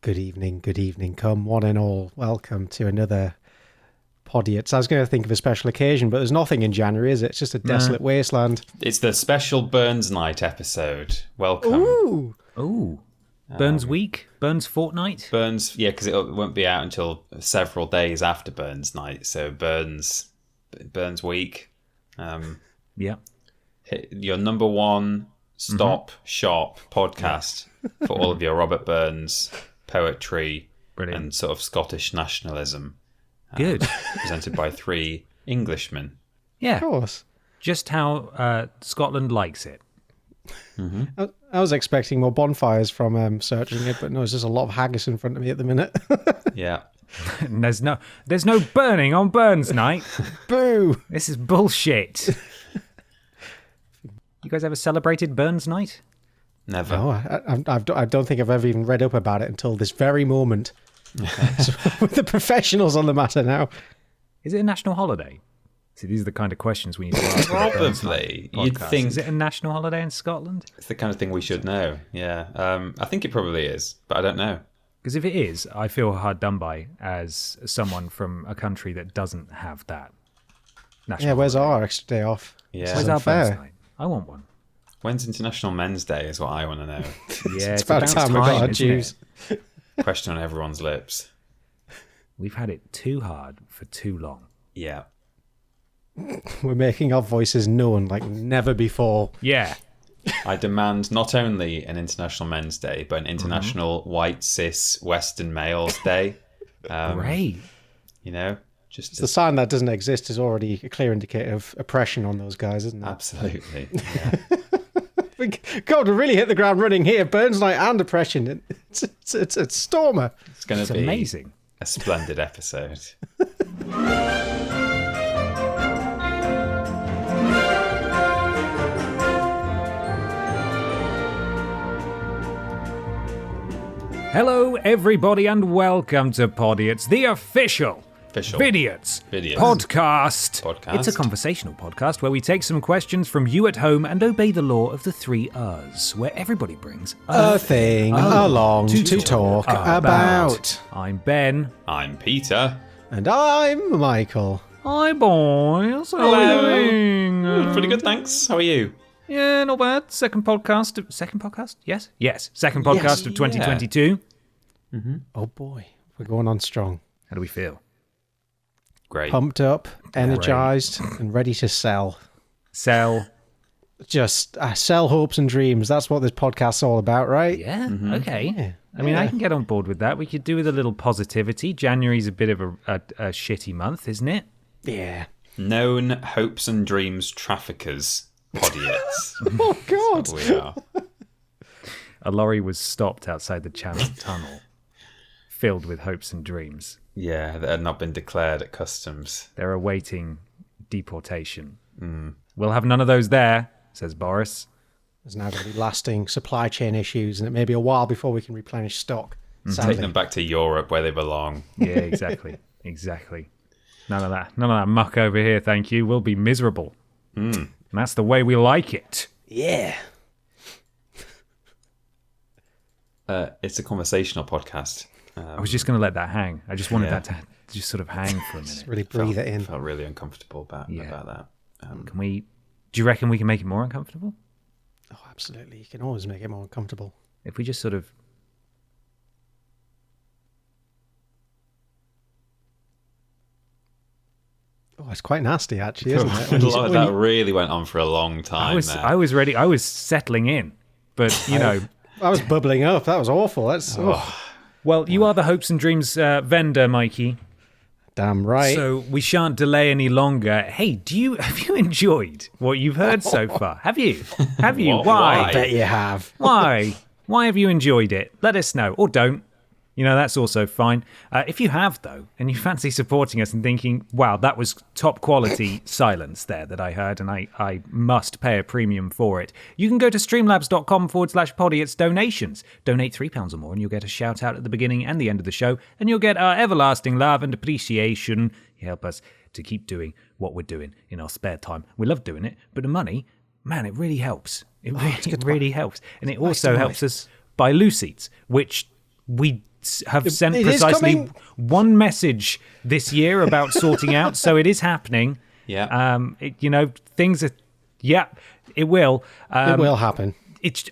Good evening, come one and all. Welcome to another Podiots. I was going to think of a special occasion, but there's nothing in January, is it? It's just a desolate wasteland. It's the special Burns Night episode. Welcome. Ooh. Burns week? Burns fortnight? Burns, yeah, because it won't be out until several days after Burns Night. So Burns week. Yeah. Your number one shop podcast for all of your Robert Burns poetry. Brilliant. And sort of Scottish nationalism. Good. Presented by three Englishmen. Yeah. Of course. Just how Scotland likes it. Mm-hmm. I was expecting more bonfires from searching it, but no, there's just a lot of haggis in front of me at the minute. Yeah. And there's no burning on Burns Night. Boo! This is bullshit. You guys ever celebrated Burns Night? Never. No, I don't think I've ever even read up about it until this very moment. So, with the professionals on the matter now. Is it a national holiday? See, these are the kind of questions we need to ask. Probably. You'd think. Is it a national holiday in Scotland? It's the kind of thing we should know. Yeah. I think it probably is, but I don't know. Because if it is, I feel hard done by as someone from a country that doesn't have that. Yeah, where's our extra day off? Yeah. Where's our Burns Night? I want one. When's International Men's Day is what I want to know. Yeah, it's about time we got our dues. Question on everyone's lips. We've had it too hard for too long. Yeah. We're making our voices known like never before. Yeah. I demand not only an International Men's Day, but an International White Cis Western Males Day. Great. You know, just the sign that doesn't exist is already a clear indicator of oppression on those guys, isn't it? Absolutely. Yeah. God, we really hit the ground running here. Burns Night and oppression. It's a stormer. It's going to be amazing. A splendid episode. Hello, everybody, and welcome to Podiots, the official Vidiots podcast. It's a conversational podcast where we take some questions from you at home and obey the law of the 3 R's, where everybody brings a thing along to talk about. I'm Ben. I'm Peter. And I'm Michael. Hi, boys. How are you doing? Pretty good, thanks. How are you? Yeah, not bad. Second podcast? Yes? Yes. Second podcast of 2022. Mm-hmm. Oh, boy. We're going on strong. How do we feel? Great. Pumped up, energized, and ready to sell. Just sell hopes and dreams. That's what this podcast's all about, right? Yeah, okay. Yeah. I mean, I can get on board with that. We could do with a little positivity. January's a bit of a shitty month, isn't it? Yeah. Known hopes and dreams traffickers. Podiots. Oh, God. That's what we are. A lorry was stopped outside the Channel Tunnel, filled with hopes and dreams. Yeah, that had not been declared at customs. They're awaiting deportation. We'll have none of those there, says Boris. There's now going to be lasting supply chain issues, and it may be a while before we can replenish stock. Take them back to Europe where they belong. Yeah, exactly. Exactly. None of that muck over here, thank you. We'll be miserable. And that's the way we like it. Yeah. It's a conversational podcast. I was just going to let that hang. I just wanted that to just sort of hang for a minute. Just really breathe it in. Felt really uncomfortable about that. Do you reckon we can make it more uncomfortable? Oh, absolutely. You can always make it more uncomfortable. If we just sort of... Oh, it's quite nasty, actually, isn't it? That really went on for a long time. I was ready. I was settling in. But, you know... I was bubbling up. That was awful. Well, you are the hopes and dreams vendor, Mikey. Damn right. So we shan't delay any longer. Hey, have you enjoyed what you've heard so far? Have you? Have you? Why? I bet you have. Why? Why have you enjoyed it? Let us know. Or don't. You know, that's also fine. If you have, though, and you fancy supporting us and thinking, wow, that was top quality silence there that I heard, and I must pay a premium for it, you can go to streamlabs.com/Podiots donations. Donate £3 or more, and you'll get a shout out at the beginning and the end of the show, and you'll get our everlasting love and appreciation. You help us to keep doing what we're doing in our spare time. We love doing it, but the money, man, it really helps. It really helps. And it also helps us buy loo seats, which we have sent It is precisely coming. one message this year about sorting out, so it is happening. Yeah. Things are... Yeah, it will. It will happen.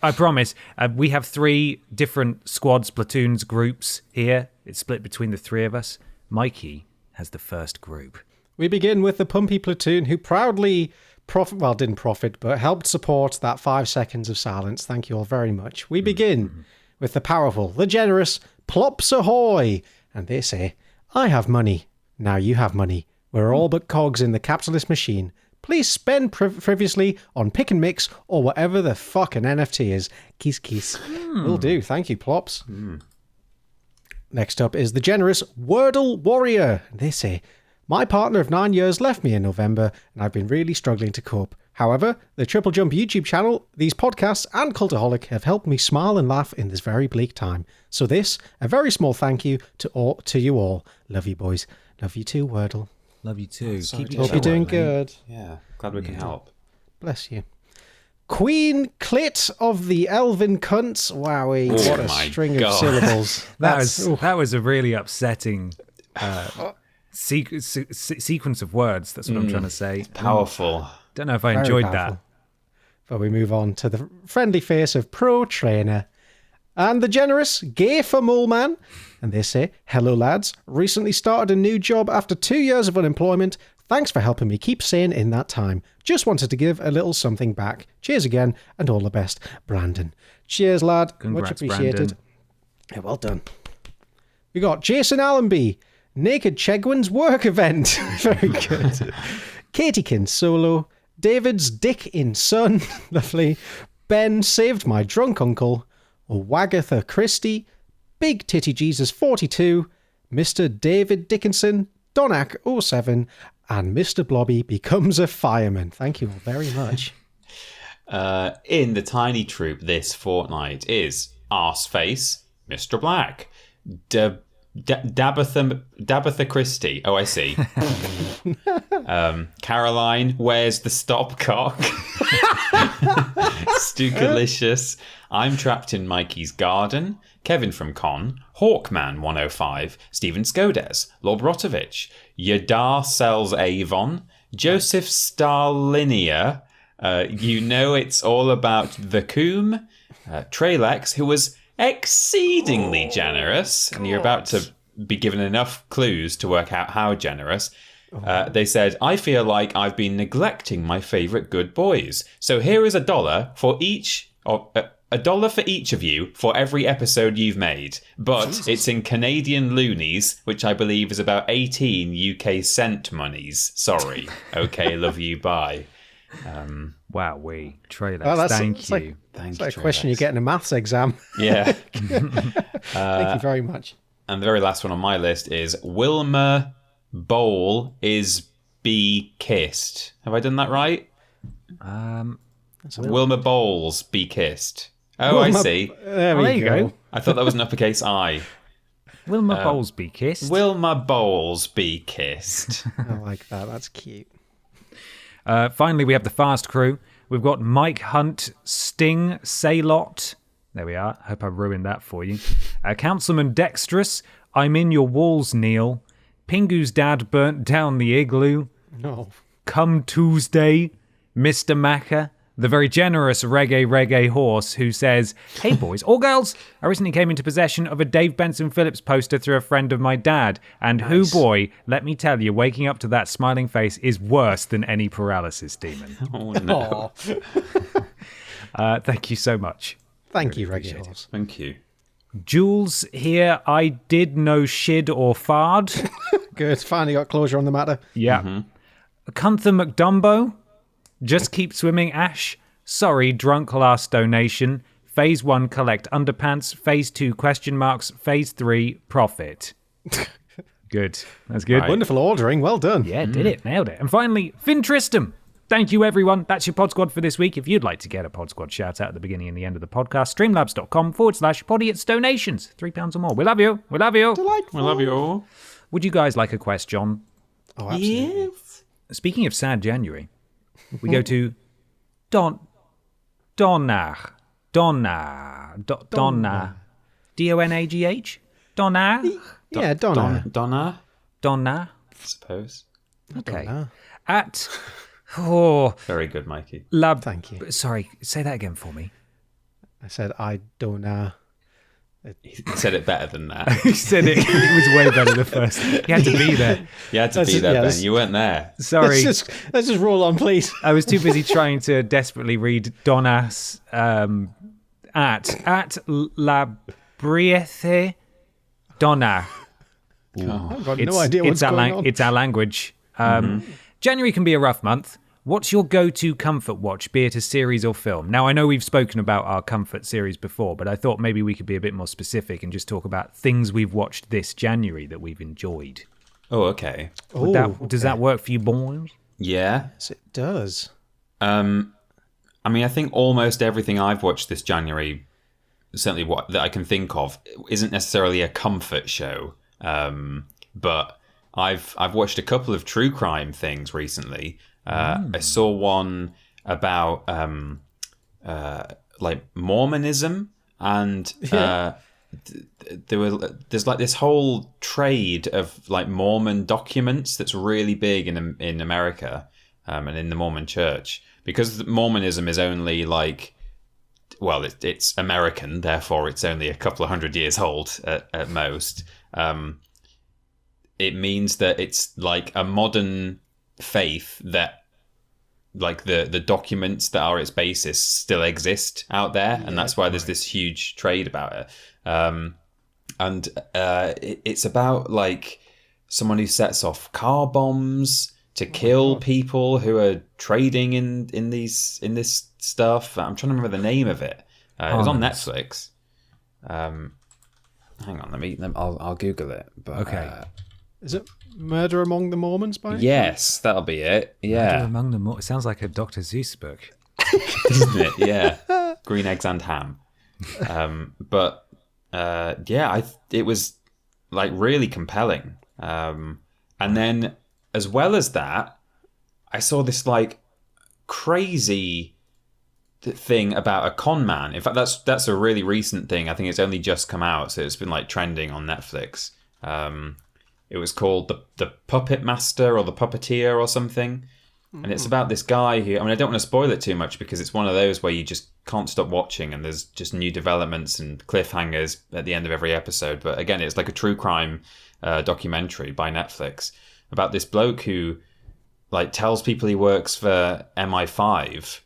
I promise. We have 3 different squads, platoons, groups here. It's split between the 3 of us. Mikey has the first group. We begin with the Pumpy platoon, who proudly didn't profit, but helped support that 5 seconds of silence. Thank you all very much. We begin with the powerful, the generous Plops Ahoy. And they say, I have money. Now you have money. We're all but cogs in the capitalist machine. Please spend frivolously on pick and mix or whatever the fuck an NFT is. Kiss, kiss. Will do. Thank you, Plops. Next up is the generous Wordle Warrior. They say, my partner of 9 years left me in November, and I've been really struggling to cope. However, the Triple Jump YouTube channel, these podcasts, and Cultaholic have helped me smile and laugh in this very bleak time. So this, a very small thank you to you all. Love you, boys. Love you too, Wordle. Love you too. Hope you're doing good. Yeah. Glad we can help. Bless you. Queen Clit of the Elven Cunts. Wowie, what a string of syllables. That was a really upsetting sequence of words. That's what I'm trying to say. Powerful. Don't know if I Very enjoyed powerful. that. But we move on to the friendly face of Pro Trainer and the generous Gay for Mole Man. And they say, hello lads, recently started a new job after 2 years of unemployment. Thanks for helping me keep sane in that time. Just wanted to give a little something back. Cheers again, and all the best, Brandon. Cheers, lad. Congrats, Much appreciated. Brandon. Yeah, well done. We got Jason Allenby, Naked Chegwin's work event. Very good. Katiekin Solo, David's Dick in Sun. Lovely. Ben saved my drunk uncle. Wagatha Christie, Big Titty Jesus 42, Mr. David Dickinson, Donak 07, and Mr. Blobby becomes a fireman. Thank you all very much. In the tiny troop this fortnight is Arseface, Mr. Black, Dabatha Christie. Oh, I see. Caroline, where's the stopcock? Stukalicious, I'm trapped in Mikey's garden. Kevin from Con, Hawkman 105, Stephen Skodes, Lobrotovich, Yadar sells Avon, Joseph Starlinia, it's all about the Coombe, Tralex, who was exceedingly generous, and you're about to be given enough clues to work out how generous. They said, I feel like I've been neglecting my favourite good boys. So here is $1 for each $1 for each of you for every episode you've made. But it's in Canadian loonies, which I believe is about 18 UK cent monies. Sorry. Okay, love you, bye. Wowee. Trailer. Thank you. It's like a question you get in a maths exam. Yeah. Thank you very much. And the very last one on my list is Wilma Bowl is Be Kissed. Have I done that right? Wilma Bowles Be Kissed. Oh, Wilma, I see. There you go. I thought that was an uppercase I. Wilma Bowles Be Kissed. Wilma Bowles Be Kissed. I like that. That's cute. Finally, we have the fast crew. We've got Mike Hunt, Sting, Saylot. There we are. Hope I ruined that for you. Councilman Dexterous, I'm in your walls, Neil. Pingu's dad burnt down the igloo. No. Come Tuesday, Mr. Macca, the very generous reggae horse who says, hey boys or girls, I recently came into possession of a Dave Benson Phillips poster through a friend of my dad. And who boy, let me tell you, waking up to that smiling face is worse than any paralysis demon. Oh, no. Thank you so much. Thank you, Reggie Horse. Thank you. Jules here, I did no shid or fard. Good. Finally got closure on the matter. Yeah. Cuntha McDumbo, just keep swimming, Ash. Sorry, drunk last donation. Phase 1, collect underpants. Phase 2, question marks. Phase 3, profit. Good. That's good. Right. Wonderful ordering. Well done. Yeah, did it. Nailed it. And finally, Finn Tristram. Thank you, everyone. That's your Pod Squad for this week. If you'd like to get a Pod Squad shout out at the beginning and the end of the podcast, streamlabs.com/Podiots donations. £3 or more. We love you. We love you. Delightful. I love you all. Would you guys like a quest, John? Oh, absolutely. Yes. Speaking of sad January, we go to Donna. D-O-N-A-G-H? Donna. Yeah, Donna. Donna. I suppose. Okay. Donna. At Very good, Mikey. Lab. Thank you. Sorry, say that again for me. I said I don't know. He said it better than that. He said it. It was way better the first. He had to be there. You had to be there, Ben. You weren't there. Sorry. Let's just roll on, please. I was too busy trying to desperately read Donna's at Labriethe Donna. I've got no idea what's going on. It's our language. January can be a rough month. What's your go-to comfort watch, be it a series or film? Now, I know we've spoken about our comfort series before, but I thought maybe we could be a bit more specific and just talk about things we've watched this January that we've enjoyed. Oh, okay. Does that work for you, boys? Yeah. Yes, it does. I mean, I think almost everything I've watched this January, certainly that I can think of, isn't necessarily a comfort show. But I've watched a couple of true crime things recently. I saw one about like Mormonism, and there's like this whole trade of like Mormon documents that's really big in America and in the Mormon Church, because Mormonism is only like, well, it's American, therefore it's only a couple of 100 years old at most. It means that it's like a modern faith that like the documents that are its basis still exist out there, and that's why there's this huge trade about it. And it's about like someone who sets off car bombs to kill people who are trading in this stuff. I'm trying to remember the name of it. It was on Netflix. Hang on, I'll Google it. But, Okay. Is it Murder Among the Mormons by any yes, that'll be it. Yeah. Among them, it sounds like a Dr. Seuss book. Isn't it? Yeah. Green eggs and ham. But it was like really compelling. And then as well as that, I saw this like crazy thing about a con man. In fact, that's a really recent thing. I think it's only just come out, so it's been like trending on Netflix. It was called the Puppet Master or the Puppeteer or something. And it's about this guy who, I mean, I don't want to spoil it too much because it's one of those where you just can't stop watching and there's just new developments and cliffhangers at the end of every episode. But again, it's like a true crime documentary by Netflix about this bloke who like tells people he works for MI5,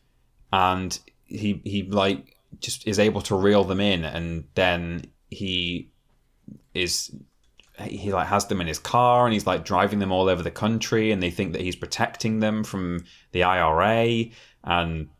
and he like just is able to reel them in, and then he like has them in his car and he's like driving them all over the country, and they think that he's protecting them from the IRA, and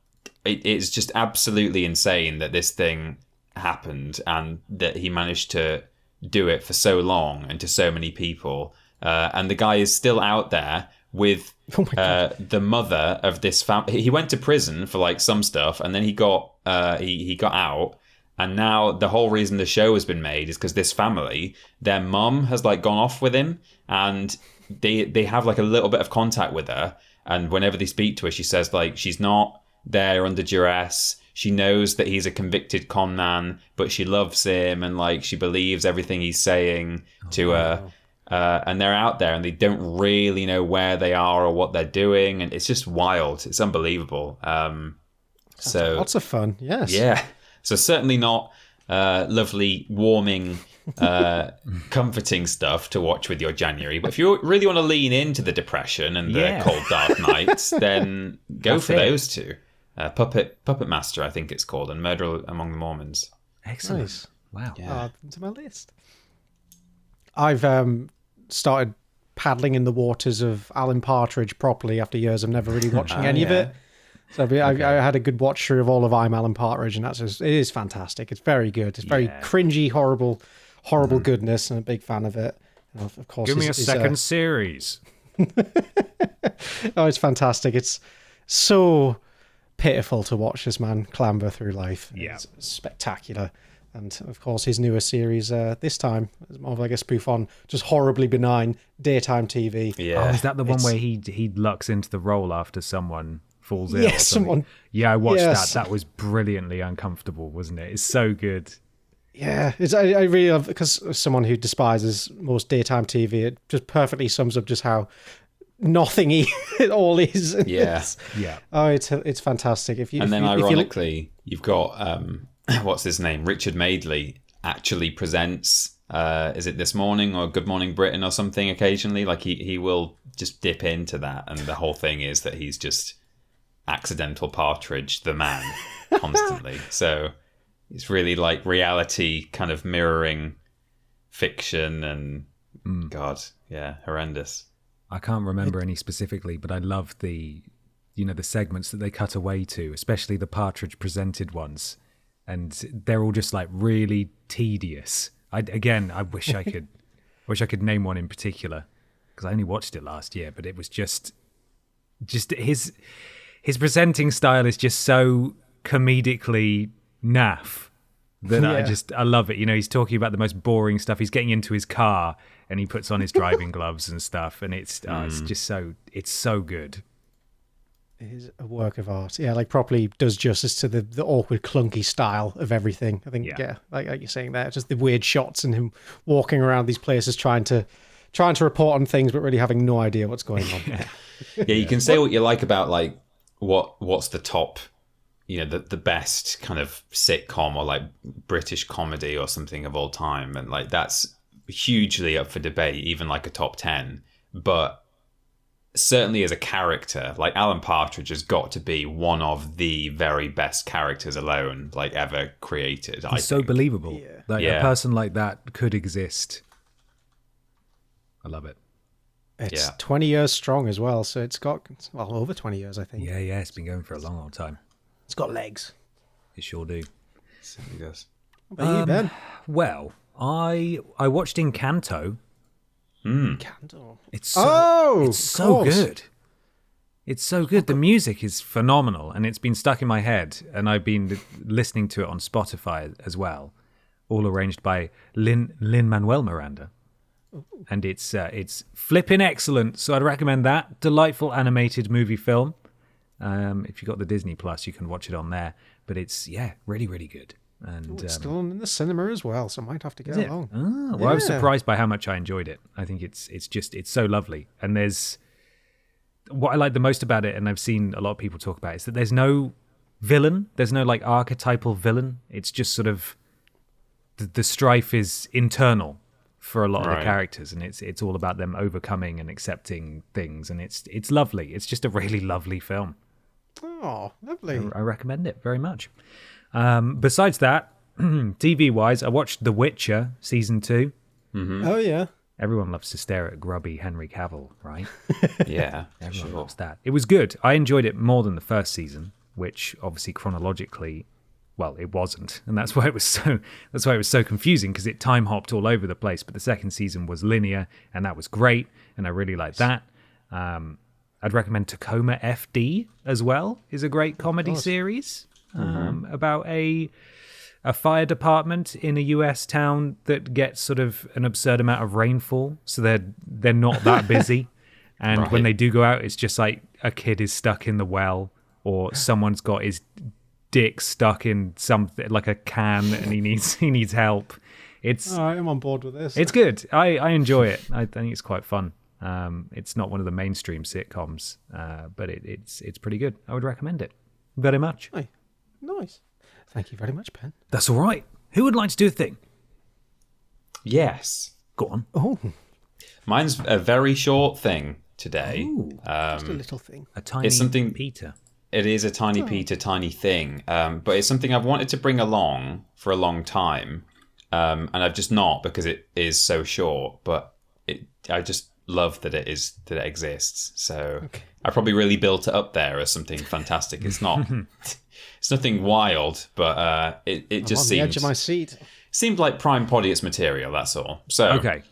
it's just absolutely insane that this thing happened and that he managed to do it for so long and to so many people, and the guy is still out there with the mother of this family. He went to prison for like some stuff, and then he got out. And now the whole reason the show has been made is because this family, their mum has like gone off with him, and they have like a little bit of contact with her. And whenever they speak to her, she says like she's not there under duress. She knows that he's a convicted con man, but she loves him and like she believes everything he's saying to her. And they're out there and they don't really know where they are or what they're doing. And it's just wild. It's unbelievable. So Lots of fun, yes. Yeah. So certainly not lovely, warming, comforting stuff to watch with your January. But if you really want to lean into the depression and the cold, dark nights, then go for those two. Puppet Master, I think it's called, and Murder Among the Mormons. Excellent. Nice. Wow. Add them to my list. I've started paddling in the waters of Alan Partridge properly after years of never really watching any of it. So I had a good watch through of all of I'm Alan Partridge, and it is fantastic. It's very good. It's very cringy, horrible goodness, and a big fan of it. And of course, give me a second series. Oh, it's fantastic. It's so pitiful to watch this man clamber through life. Yeah. It's spectacular. And of course, his newer series this time is more of like a spoof on just horribly benign daytime TV. Yeah. Oh, is that the one where he lucks into the role after someone falls ill? Yes, someone. Yeah, I watched that. That was brilliantly uncomfortable, wasn't it? It's so good. Yeah, I really love, because as someone who despises most daytime TV, it just perfectly sums up just how nothingy it all is. Yeah. Yeah. Oh, it's fantastic. And then ironically, you've got what's his name? Richard Madeley actually presents is it This Morning or Good Morning Britain or something occasionally? Like he will just dip into that, and the whole thing is that he's just accidental partridge the man constantly. So it's really like reality kind of mirroring fiction, and God, yeah, horrendous. I can't remember any specifically, but I love the segments that they cut away to, especially the Partridge presented ones, and they're all just like really tedious. I wish I could name one in particular, because I only watched it last year, but it was just his presenting style is just so comedically naff that I love it. He's talking about the most boring stuff. He's getting into his car and he puts on his driving gloves and stuff, and it's so good. It is a work of art. Yeah, like properly does justice to the awkward, clunky style of everything. I think, like you're saying there, just the weird shots and him walking around these places trying to report on things, but really having no idea what's going on. Yeah, you can say what you like about like what's the top, the best kind of sitcom or like British comedy or something of all time, and like that's hugely up for debate, even like a top 10. But certainly as a character, like Alan Partridge has got to be one of the very best characters alone like ever created. He's so believable. A person like that could exist. I love it. It's 20 years strong as well, so it's got over 20 years, I think. Yeah, it's been going for a long time. It's got legs. It sure do. It certainly does. What about you, Ben? Well, I watched Encanto. Encanto. It's so good. It's so good. The music is phenomenal, and it's been stuck in my head, and I've been listening to it on Spotify as well, all arranged by Lin-Manuel Miranda. And it's flipping excellent, so I'd recommend that. Delightful animated movie film. If you got the Disney Plus, you can watch it on there. But it's really, really good. And it's still in the cinema as well, so I might have to get along. Well, I was surprised by how much I enjoyed it. I think it's so lovely. And there's what I like the most about it, and I've seen a lot of people talk about it, is that there's no villain. There's no like archetypal villain. It's just sort of the strife is internal for a lot of the characters, and it's all about them overcoming and accepting things, and it's lovely. It's just a really lovely film. Oh, lovely. I recommend it very much. Besides that, TV-wise, I watched The Witcher Season 2. Mm-hmm. Oh, yeah. Everyone loves to stare at grubby Henry Cavill, right? Yeah, everyone loves that. It was good. I enjoyed it more than the first season, which obviously chronologically, well, it wasn't, and that's why it was so confusing, because it time hopped all over the place. But the second season was linear, and that was great, and I really liked that. I'd recommend Tacoma FD as well. Is a great comedy series about a fire department in a US town that gets sort of an absurd amount of rainfall, so they're not that busy, and when they do go out, it's just like a kid is stuck in the well, or someone's got his dick stuck in something like a can, and he needs help. It's all right, I'm on board with this. It's good. I enjoy it. I think it's quite fun. It's not one of the mainstream sitcoms, but it's pretty good. I would recommend it very much. Hey, nice. Thank you very much, Ben. That's all right. Who would like to do a thing? Yes. Go on. Oh, mine's a very short thing today. just a little thing. A tiny it's something, Peter. It is a tiny Peter, tiny thing, but it's something I've wanted to bring along for a long time, and I've just not, because it is so short. But I just love that it exists. So I probably really built it up there as something fantastic. It's not. It's nothing wild, but it just on seemed the edge of my seat. Seemed like prime Podiots material. That's all. So okay.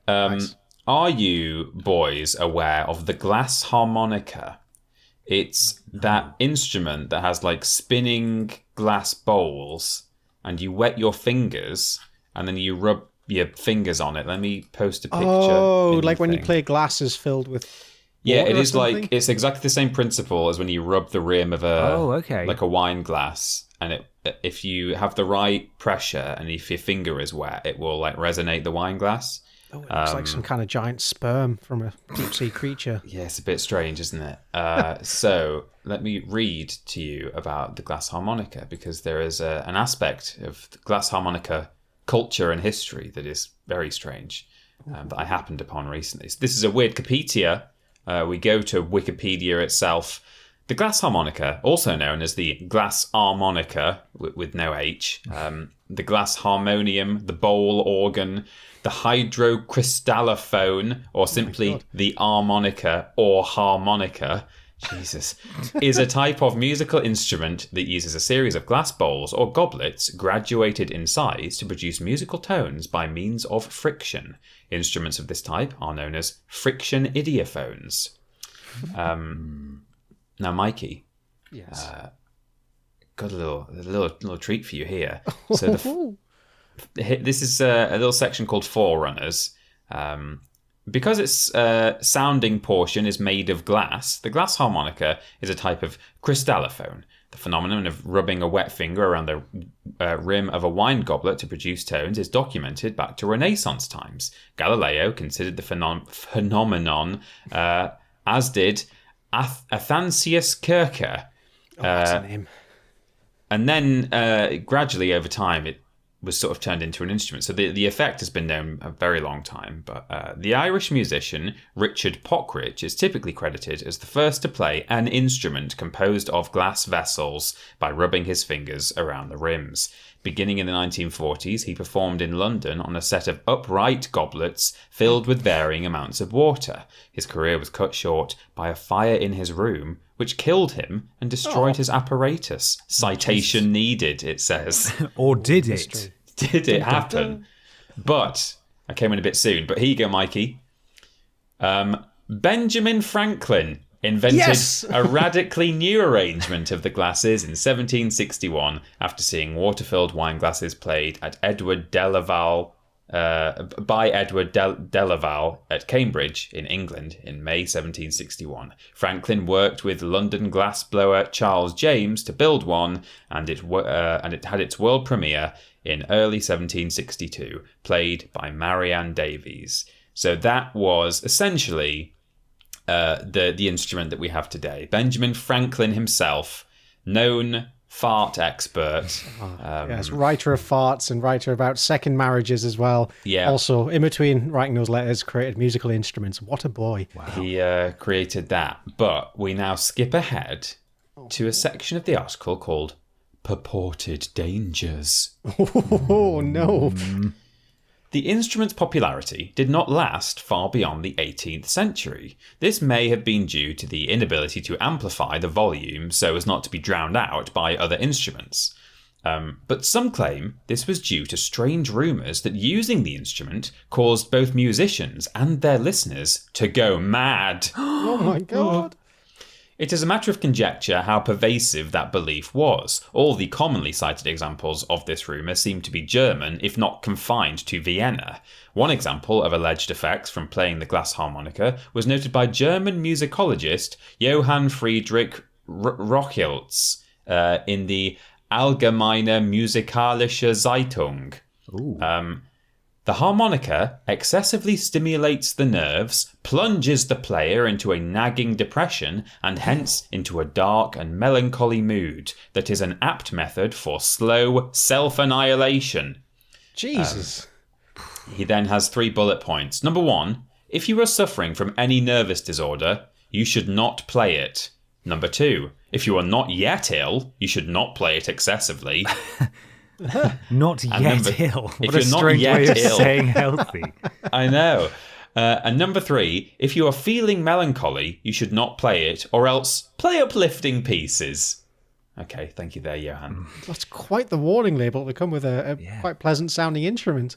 Nice. Are you boys aware of the glass harmonica? It's that instrument that has like spinning glass bowls, and you wet your fingers, and then you rub your fingers on it. Let me post a picture. Oh, like when you play glasses filled with yeah, water it or is something? like it's exactly the same principle as when you rub the rim of a like a wine glass, and if you have the right pressure and if your finger is wet, it will like resonate the wine glass. Oh, it looks like some kind of giant sperm from a deep sea creature. Yeah, it's a bit strange, isn't it? So let me read to you about the glass harmonica, because there is an aspect of the glass harmonica culture and history that is very strange that I happened upon recently. So this is a Wikipedia. We go to Wikipedia itself. The glass harmonica, also known as the glass harmonica with no H, the glass harmonium, the bowl organ, the hydrocrystallophone, or simply the harmonica or harmonica, Jesus, is a type of musical instrument that uses a series of glass bowls or goblets graduated in size to produce musical tones by means of friction. Instruments of this type are known as friction idiophones. Now, Mikey, Yes. got a little treat for you here. So this is a little section called Forerunners. Because its sounding portion is made of glass, the glass harmonica is a type of crystallophone. The phenomenon of rubbing a wet finger around the rim of a wine goblet to produce tones is documented back to Renaissance times. Galileo considered the phenomenon, as did Athanasius Kircher. That's a name. And then gradually over time, it was sort of turned into an instrument. So the effect has been known a very long time. But the Irish musician Richard Pockridge is typically credited as the first to play an instrument composed of glass vessels by rubbing his fingers around the rims. Beginning in the 1940s, he performed in London on a set of upright goblets filled with varying amounts of water. His career was cut short by a fire in his room, which killed him and destroyed his apparatus. Citation needed, it says. Or did it? Did it happen? But I came in a bit soon. But here you go, Mikey. Benjamin Franklin invented a radically new arrangement of the glasses in 1761 after seeing water-filled wine glasses played at by Edward Delaval at Cambridge in England in May 1761. Franklin worked with London glassblower Charles James to build one, and it had its world premiere in early 1762, played by Marianne Davies. So that was essentially the instrument that we have today. Benjamin Franklin himself, known fart expert. Yes, writer of farts and writer about second marriages as well. Yeah. Also, in between writing those letters, created musical instruments. What a boy. Wow. He created that. But we now skip ahead to a section of the article called Purported Dangers. Oh, no. The instrument's popularity did not last far beyond the 18th century. This may have been due to the inability to amplify the volume so as not to be drowned out by other instruments. But some claim this was due to strange rumours that using the instrument caused both musicians and their listeners to go mad. Oh my God. It is a matter of conjecture how pervasive that belief was. All the commonly cited examples of this rumour seem to be German, if not confined to Vienna. One example of alleged effects from playing the glass harmonica was noted by German musicologist Johann Friedrich Rochholz in the Allgemeine Musikalische Zeitung. The harmonica excessively stimulates the nerves, plunges the player into a nagging depression, and hence into a dark and melancholy mood that is an apt method for slow self-annihilation. Jesus. He then has 3 bullet points. Number 1, if you are suffering from any nervous disorder, you should not play it. Number 2, if you are not yet ill, you should not play it excessively. Not yet ill. What a you're not strange yet way of ill. saying healthy. I know. And number 3, if you are feeling melancholy, you should not play it, or else play uplifting pieces. Okay, thank you there, Johan. That's quite the warning label to come with a quite pleasant sounding instrument.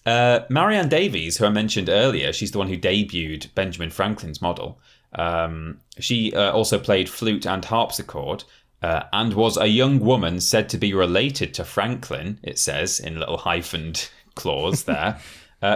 Marianne Davies, who I mentioned earlier, she's the one who debuted Benjamin Franklin's model. She also played flute and harpsichord. And was a young woman said to be related to Franklin, it says, in a little hyphened clause there.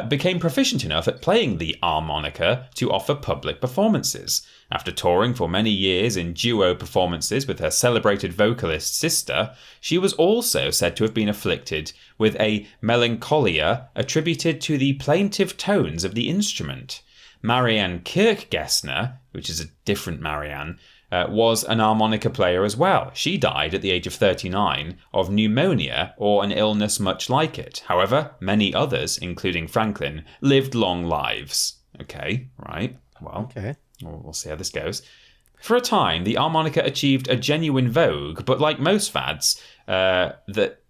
became proficient enough at playing the harmonica to offer public performances. After touring for many years in duo performances with her celebrated vocalist sister, she was also said to have been afflicted with a melancholia attributed to the plaintive tones of the instrument. Marianne Kirkgessner, which is a different Marianne, was an harmonica player as well. She died at the age of 39 of pneumonia or an illness much like it. However, many others, including Franklin, lived long lives. Okay, right. Well, Okay. we'll see how this goes. For a time, the harmonica achieved a genuine vogue, but like most fads, that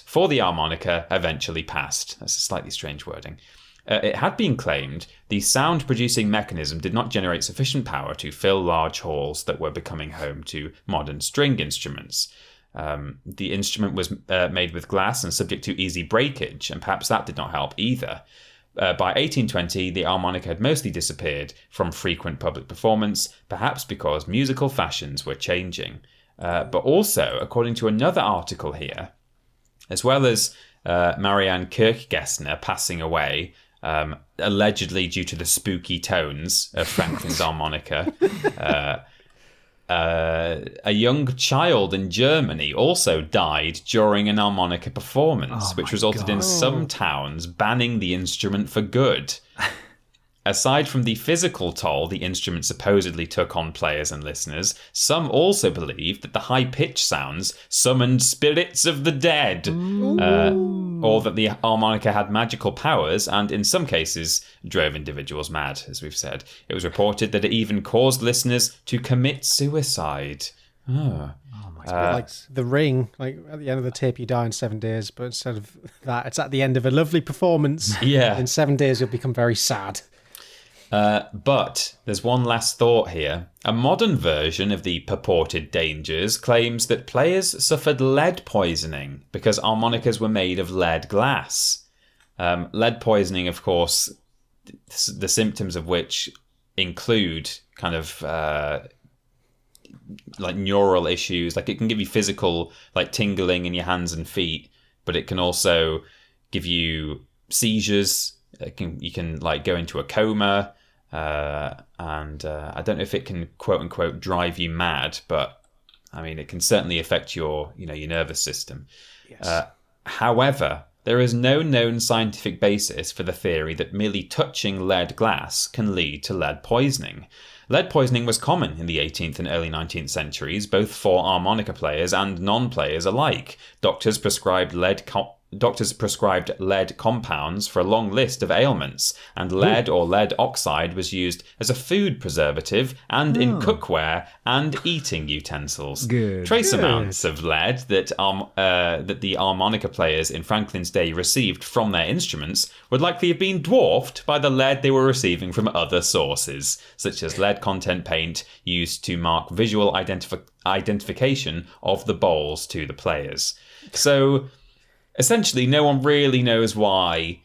for the harmonica eventually passed. That's a slightly strange wording. It had been claimed the sound-producing mechanism did not generate sufficient power to fill large halls that were becoming home to modern string instruments. The instrument was made with glass and subject to easy breakage, and perhaps that did not help either. By 1820, the harmonica had mostly disappeared from frequent public performance, perhaps because musical fashions were changing. But also, according to another article here, as well as Marianne Kirkgessner passing away, allegedly due to the spooky tones of Franklin's harmonica, a young child in Germany also died during an harmonica performance, which resulted in some towns banning the instrument for good. Aside from the physical toll the instrument supposedly took on players and listeners, some also believed that the high-pitched sounds summoned spirits of the dead, or that the harmonica had magical powers and, in some cases, drove individuals mad, as we've said. It was reported that it even caused listeners to commit suicide. Oh my God. Like The Ring, like at the end of the tape you die in 7 days, but instead of that, it's at the end of a lovely performance. Yeah. In 7 days you'll become very sad. But there's one last thought here. A modern version of the purported dangers claims that players suffered lead poisoning because harmonicas were made of lead glass. Lead poisoning, of course, the symptoms of which include kind of like neural issues. Like it can give you physical, like tingling in your hands and feet, but it can also give you seizures. You can like go into a coma. And I don't know if it can quote unquote drive you mad, but I mean it can certainly affect your nervous system. Yes. However, there is no known scientific basis for the theory that merely touching lead glass can lead to lead poisoning. Lead poisoning was common in the 18th and early 19th centuries, both for harmonica players and non-players alike. Doctors prescribed lead compounds for a long list of ailments, and lead or lead oxide was used as a food preservative and in cookware and eating utensils. Good. Trace amounts of lead that the harmonica players in Franklin's day received from their instruments would likely have been dwarfed by the lead they were receiving from other sources, such as lead content paint used to mark visual identification of the bowls to the players. So essentially, no one really knows why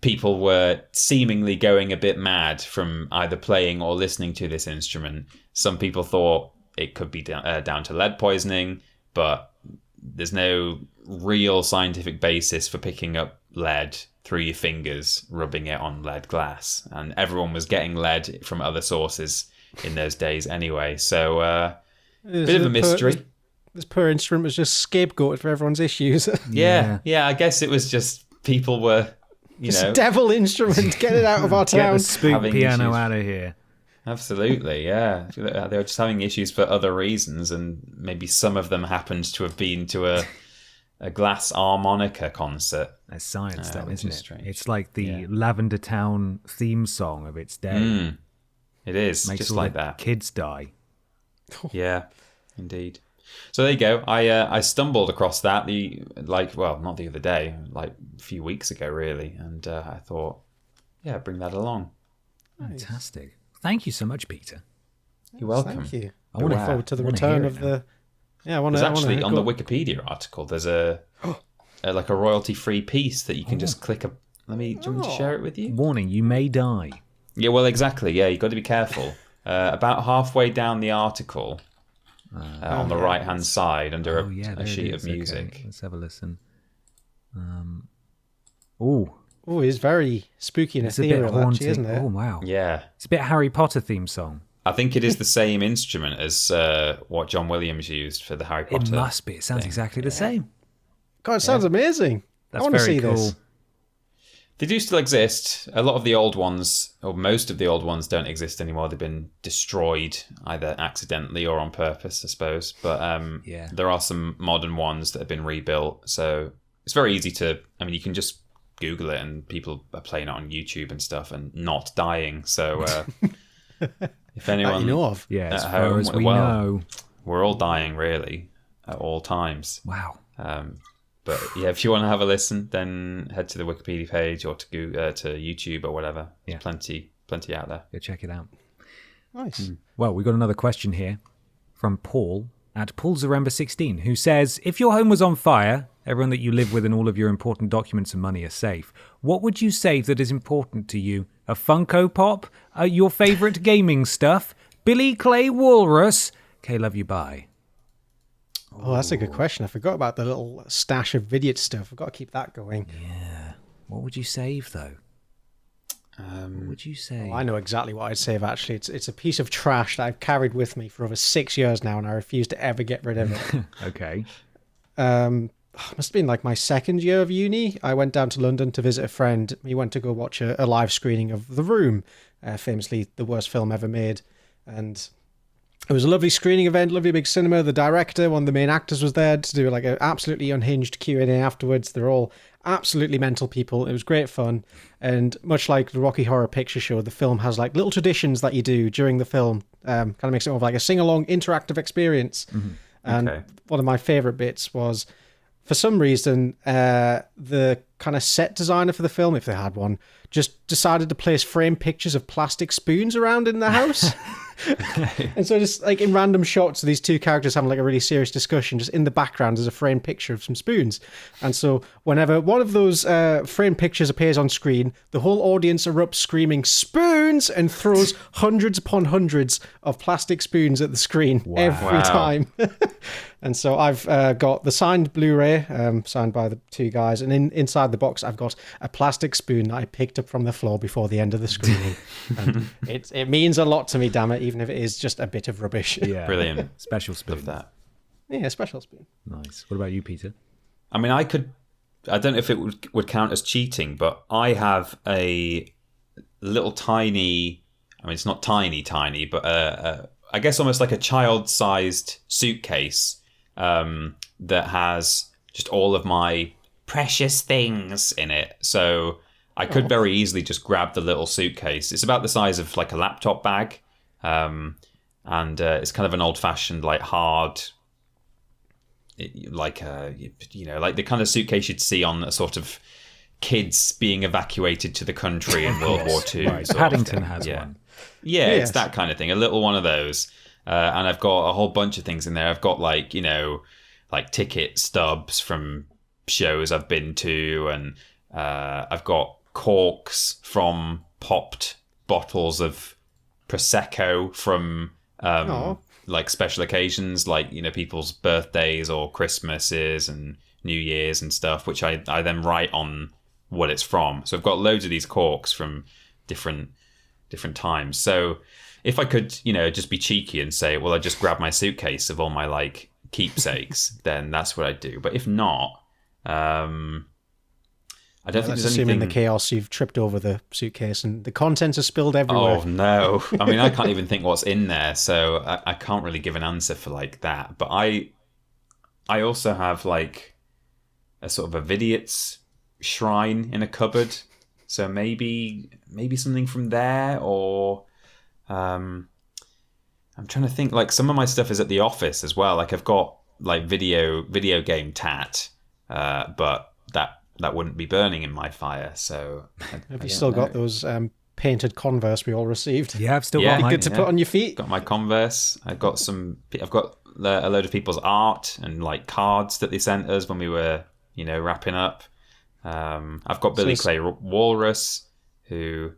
people were seemingly going a bit mad from either playing or listening to this instrument. Some people thought it could be down to lead poisoning, but there's no real scientific basis for picking up lead through your fingers, rubbing it on lead glass. And everyone was getting lead from other sources in those days anyway. So, bit of a mystery. This poor instrument was just scapegoated for everyone's issues. Yeah, I guess it was just people were, It's a devil instrument. Get it out of our Get town. the spook Having piano issues. out of here. Absolutely, yeah. They were just having issues for other reasons, and maybe some of them happened to have been to a glass harmonica concert. That's science, though, which isn't is it? strange. It's like the Yeah. Lavender Town theme song of its day. It is, Makes just all like the that. kids die. Yeah, indeed. So there you go. I stumbled across that not the other day, like a few weeks ago, really, and I thought, yeah, bring that along. Fantastic. Thank you so much, Peter. You're welcome. Thank you. I I look wanna- forward to the I wanna return hear of it the. Yeah, I want There's to. actually on the Wikipedia article. There's a royalty-free piece that you can just click a. Do you want me to share it with you? Warning, you may die. Yeah, well, exactly. Yeah, you've got to be careful. About halfway down the article, on the right-hand side, under Oh, yeah, a there it sheet is. of music. Okay, let's have a listen. Ooh, Oh, it's very spooky and it's a bit ethereal, haunting. actually, isn't it? Oh, wow. Yeah. It's a bit Harry Potter theme song. I think it is the same instrument as what John Williams used for the Harry Potter. It must be. It sounds exactly the same. God, it sounds amazing. That's I want to very see cool. this. They do still exist. A lot of the old ones, or most of the old ones, don't exist anymore. They've been destroyed, either accidentally or on purpose, I suppose. But there are some modern ones that have been rebuilt. So it's very easy to... I mean, you can just Google it and people are playing it on YouTube and stuff and not dying. So if anyone... That you know of. Yeah, as at far home, as we well, know. We're all dying, really, at all times. Wow. But yeah, if you want to have a listen, then head to the Wikipedia page or to YouTube or whatever. Yeah. There's plenty out there. Go check it out. Nice. Well, we've got another question here from Paul at PaulZaremba16, who says, if your home was on fire, everyone that you live with and all of your important documents and money are safe, what would you save that is important to you? A Funko Pop? Your favourite gaming stuff? Billy Clay Walrus? Okay, love you, bye. Oh, that's a good question. I forgot about the little stash of Vidiot stuff. I've got to keep that going. Yeah. What would you save, though? What would you save? Oh, I know exactly what I'd save, actually. It's a piece of trash that I've carried with me for over 6 years now, and I refuse to ever get rid of it. Okay. Must have been like my second year of uni. I went down to London to visit a friend. We went to go watch a live screening of The Room, famously the worst film ever made. And it was a lovely screening event, lovely big cinema. The director, one of the main actors, was there to do like an absolutely unhinged Q&A afterwards. They're all absolutely mental people. It was great fun. And much like the Rocky Horror Picture Show, the film has like little traditions that you do during the film. Kind of makes it more of like a sing-along interactive experience. Mm-hmm. And one of my favorite bits was, for some reason, the kind of set designer for the film, if they had one, just decided to place framed pictures of plastic spoons around in the house. And so just like in random shots of these two characters having like a really serious discussion, just in the background is a framed picture of some spoons. And so whenever one of those framed pictures appears on screen, the whole audience erupts screaming "spoons" and throws hundreds upon hundreds of plastic spoons at the screen every time. And so I've got the signed Blu-ray, signed by the two guys, and inside the box I've got a plastic spoon that I picked up from the floor before the end of the screening. And it means a lot to me, damn it, even if it is just a bit of rubbish. Yeah. Brilliant. Special spoon. Love that. Yeah, special spoon. Nice. What about you, Peter? I mean, I don't know if it would count as cheating, but I have a little tiny, I mean, it's not tiny, but I guess almost like a child-sized suitcase that has just all of my precious things in it. So I could very easily just grab the little suitcase. It's about the size of like a laptop bag. And it's kind of an old-fashioned, like hard, like the kind of suitcase you'd see on a sort of kids being evacuated to the country in World War II. Right. Paddington has one. Yeah, it's that kind of thing. A little one of those. And I've got a whole bunch of things in there. I've got like ticket stubs from shows I've been to, and I've got corks from popped bottles of Prosecco from like special occasions, like people's birthdays or Christmases and New Year's and stuff, which I then write on what it's from. So I've got loads of these corks from different times. So if I could, just be cheeky and say, well, I just grab my suitcase of all my like keepsakes, then that's what I'd do. But if not, I don't think there's assuming anything. The chaos, you've tripped over the suitcase and the contents are spilled everywhere. Oh no! I mean, I can't even think what's in there, so I can't really give an answer for like that. But I also have like a sort of a Vidiots shrine in a cupboard, so maybe something from there, or I'm trying to think. Like some of my stuff is at the office as well. Like I've got like video game tat, but that wouldn't be burning in my fire. So have you still got those painted Converse we all received? Yeah, I've still got mine. Good to put on your feet. Got my Converse. I've got a load of people's art and like cards that they sent us when we were wrapping up. I've got Billy Clay Walrus, who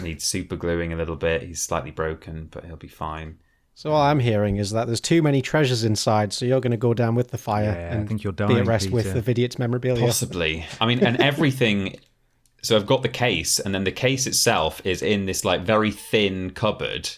needs super gluing a little bit. He's slightly broken, but he'll be fine. So all I'm hearing is that there's too many treasures inside, so you're going to go down with the fire and I think you're be dying, at rest Peter. with the Vidiots memorabilia. Possibly. I mean, and everything So I've got the case, and then the case itself is in this like very thin cupboard,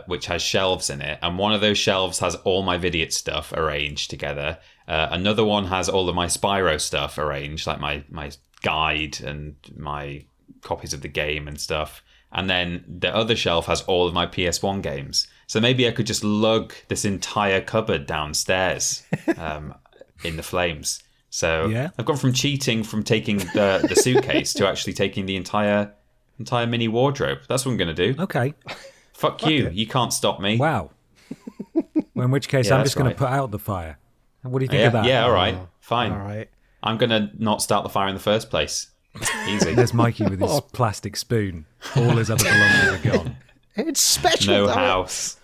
which has shelves in it. And one of those shelves has all my Vidiot stuff arranged together. Another one has all of my Spyro stuff arranged, like my guide and my copies of the game and stuff. And then the other shelf has all of my PS1 games. So maybe I could just lug this entire cupboard downstairs in the flames. So Yeah. I've gone from cheating from taking the suitcase to actually taking the entire mini wardrobe. That's what I'm going to do. Okay. Fuck you. You can't stop me. Wow. Well, in which case, Yeah, I'm that's just going right. to put out the fire. What do you think Yeah, of that? yeah, all right. Fine. All right. I'm going to not start the fire in the first place. Easy. There's Mikey with his plastic spoon. All his other belongings are gone. It's special. No damn it. house.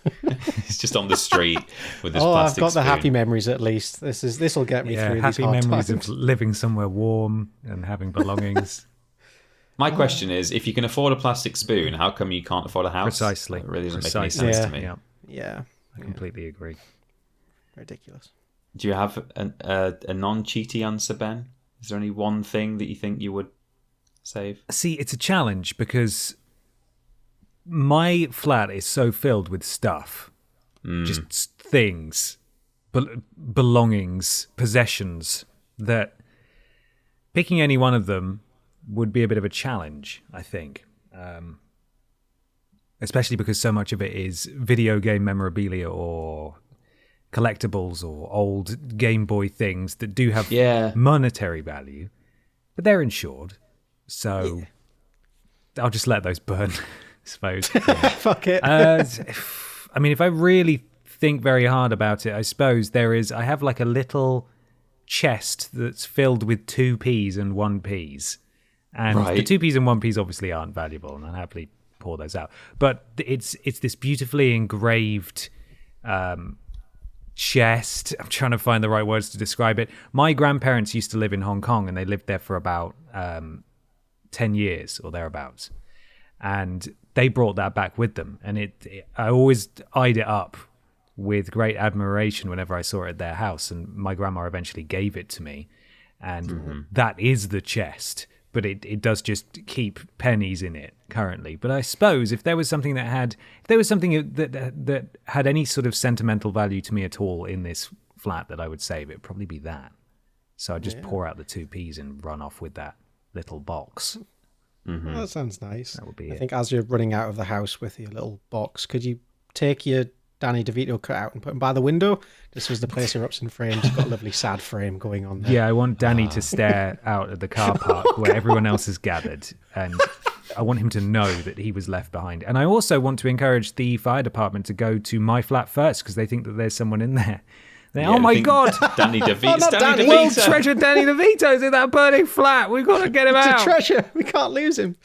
He's just on the street with his Oh, I've plastic got the spoon. happy memories at least. This will get me Yeah, through happy these hard memories times. of living somewhere warm and having belongings. My question is, if you can afford a plastic spoon, how come you can't afford a house? Precisely. It really doesn't make Precisely. any sense Yeah. to me. Yeah, Yeah, I completely agree. ridiculous. Do you have a non-cheaty answer, Ben? Is there only one thing that you think you would save? See, it's a challenge because my flat is so filled with stuff, just things, belongings, possessions, that picking any one of them would be a bit of a challenge, I think. Especially because so much of it is video game memorabilia or collectibles or old Game Boy things that do have monetary value, but they're insured. So I'll just let those burn, I suppose. Fuck it. I mean, if I really think very hard about it, I suppose I have like a little chest that's filled with 2 Ps and 1 Ps. And the Right. 2 Ps and 1 Ps obviously aren't valuable, and I'll happily pour those out. But it's this beautifully engraved chest. I'm trying to find the right words to describe it. My grandparents used to live in Hong Kong, and they lived there for about 10 years or thereabouts. And they brought that back with them. And I always eyed it up with great admiration whenever I saw it at their house. And my grandma eventually gave it to me. And that is the chest. But it does just keep pennies in it currently. But I suppose if there was something that had any sort of sentimental value to me at all in this flat that I would save, it'd probably be that. So I'd just pour out the 2 Ps and run off with that little box. Well, that sounds nice. That would be I it. think as you're running out of the house with your little box, could you take your Danny DeVito cutout and put him by the window? Just as the place erupts in flames, you've got a lovely sad frame going on there. Yeah, I want Danny to stare out at the car park where everyone else is gathered, and I want him to know that he was left behind. And I also want to encourage the fire department to go to my flat first because they think that there's someone in there. Oh my God! Danny DeVito. not Danny Danny. World DeVito. treasure Danny DeVito's in that burning flat. We've got to get him It's out. a treasure. We can't lose him.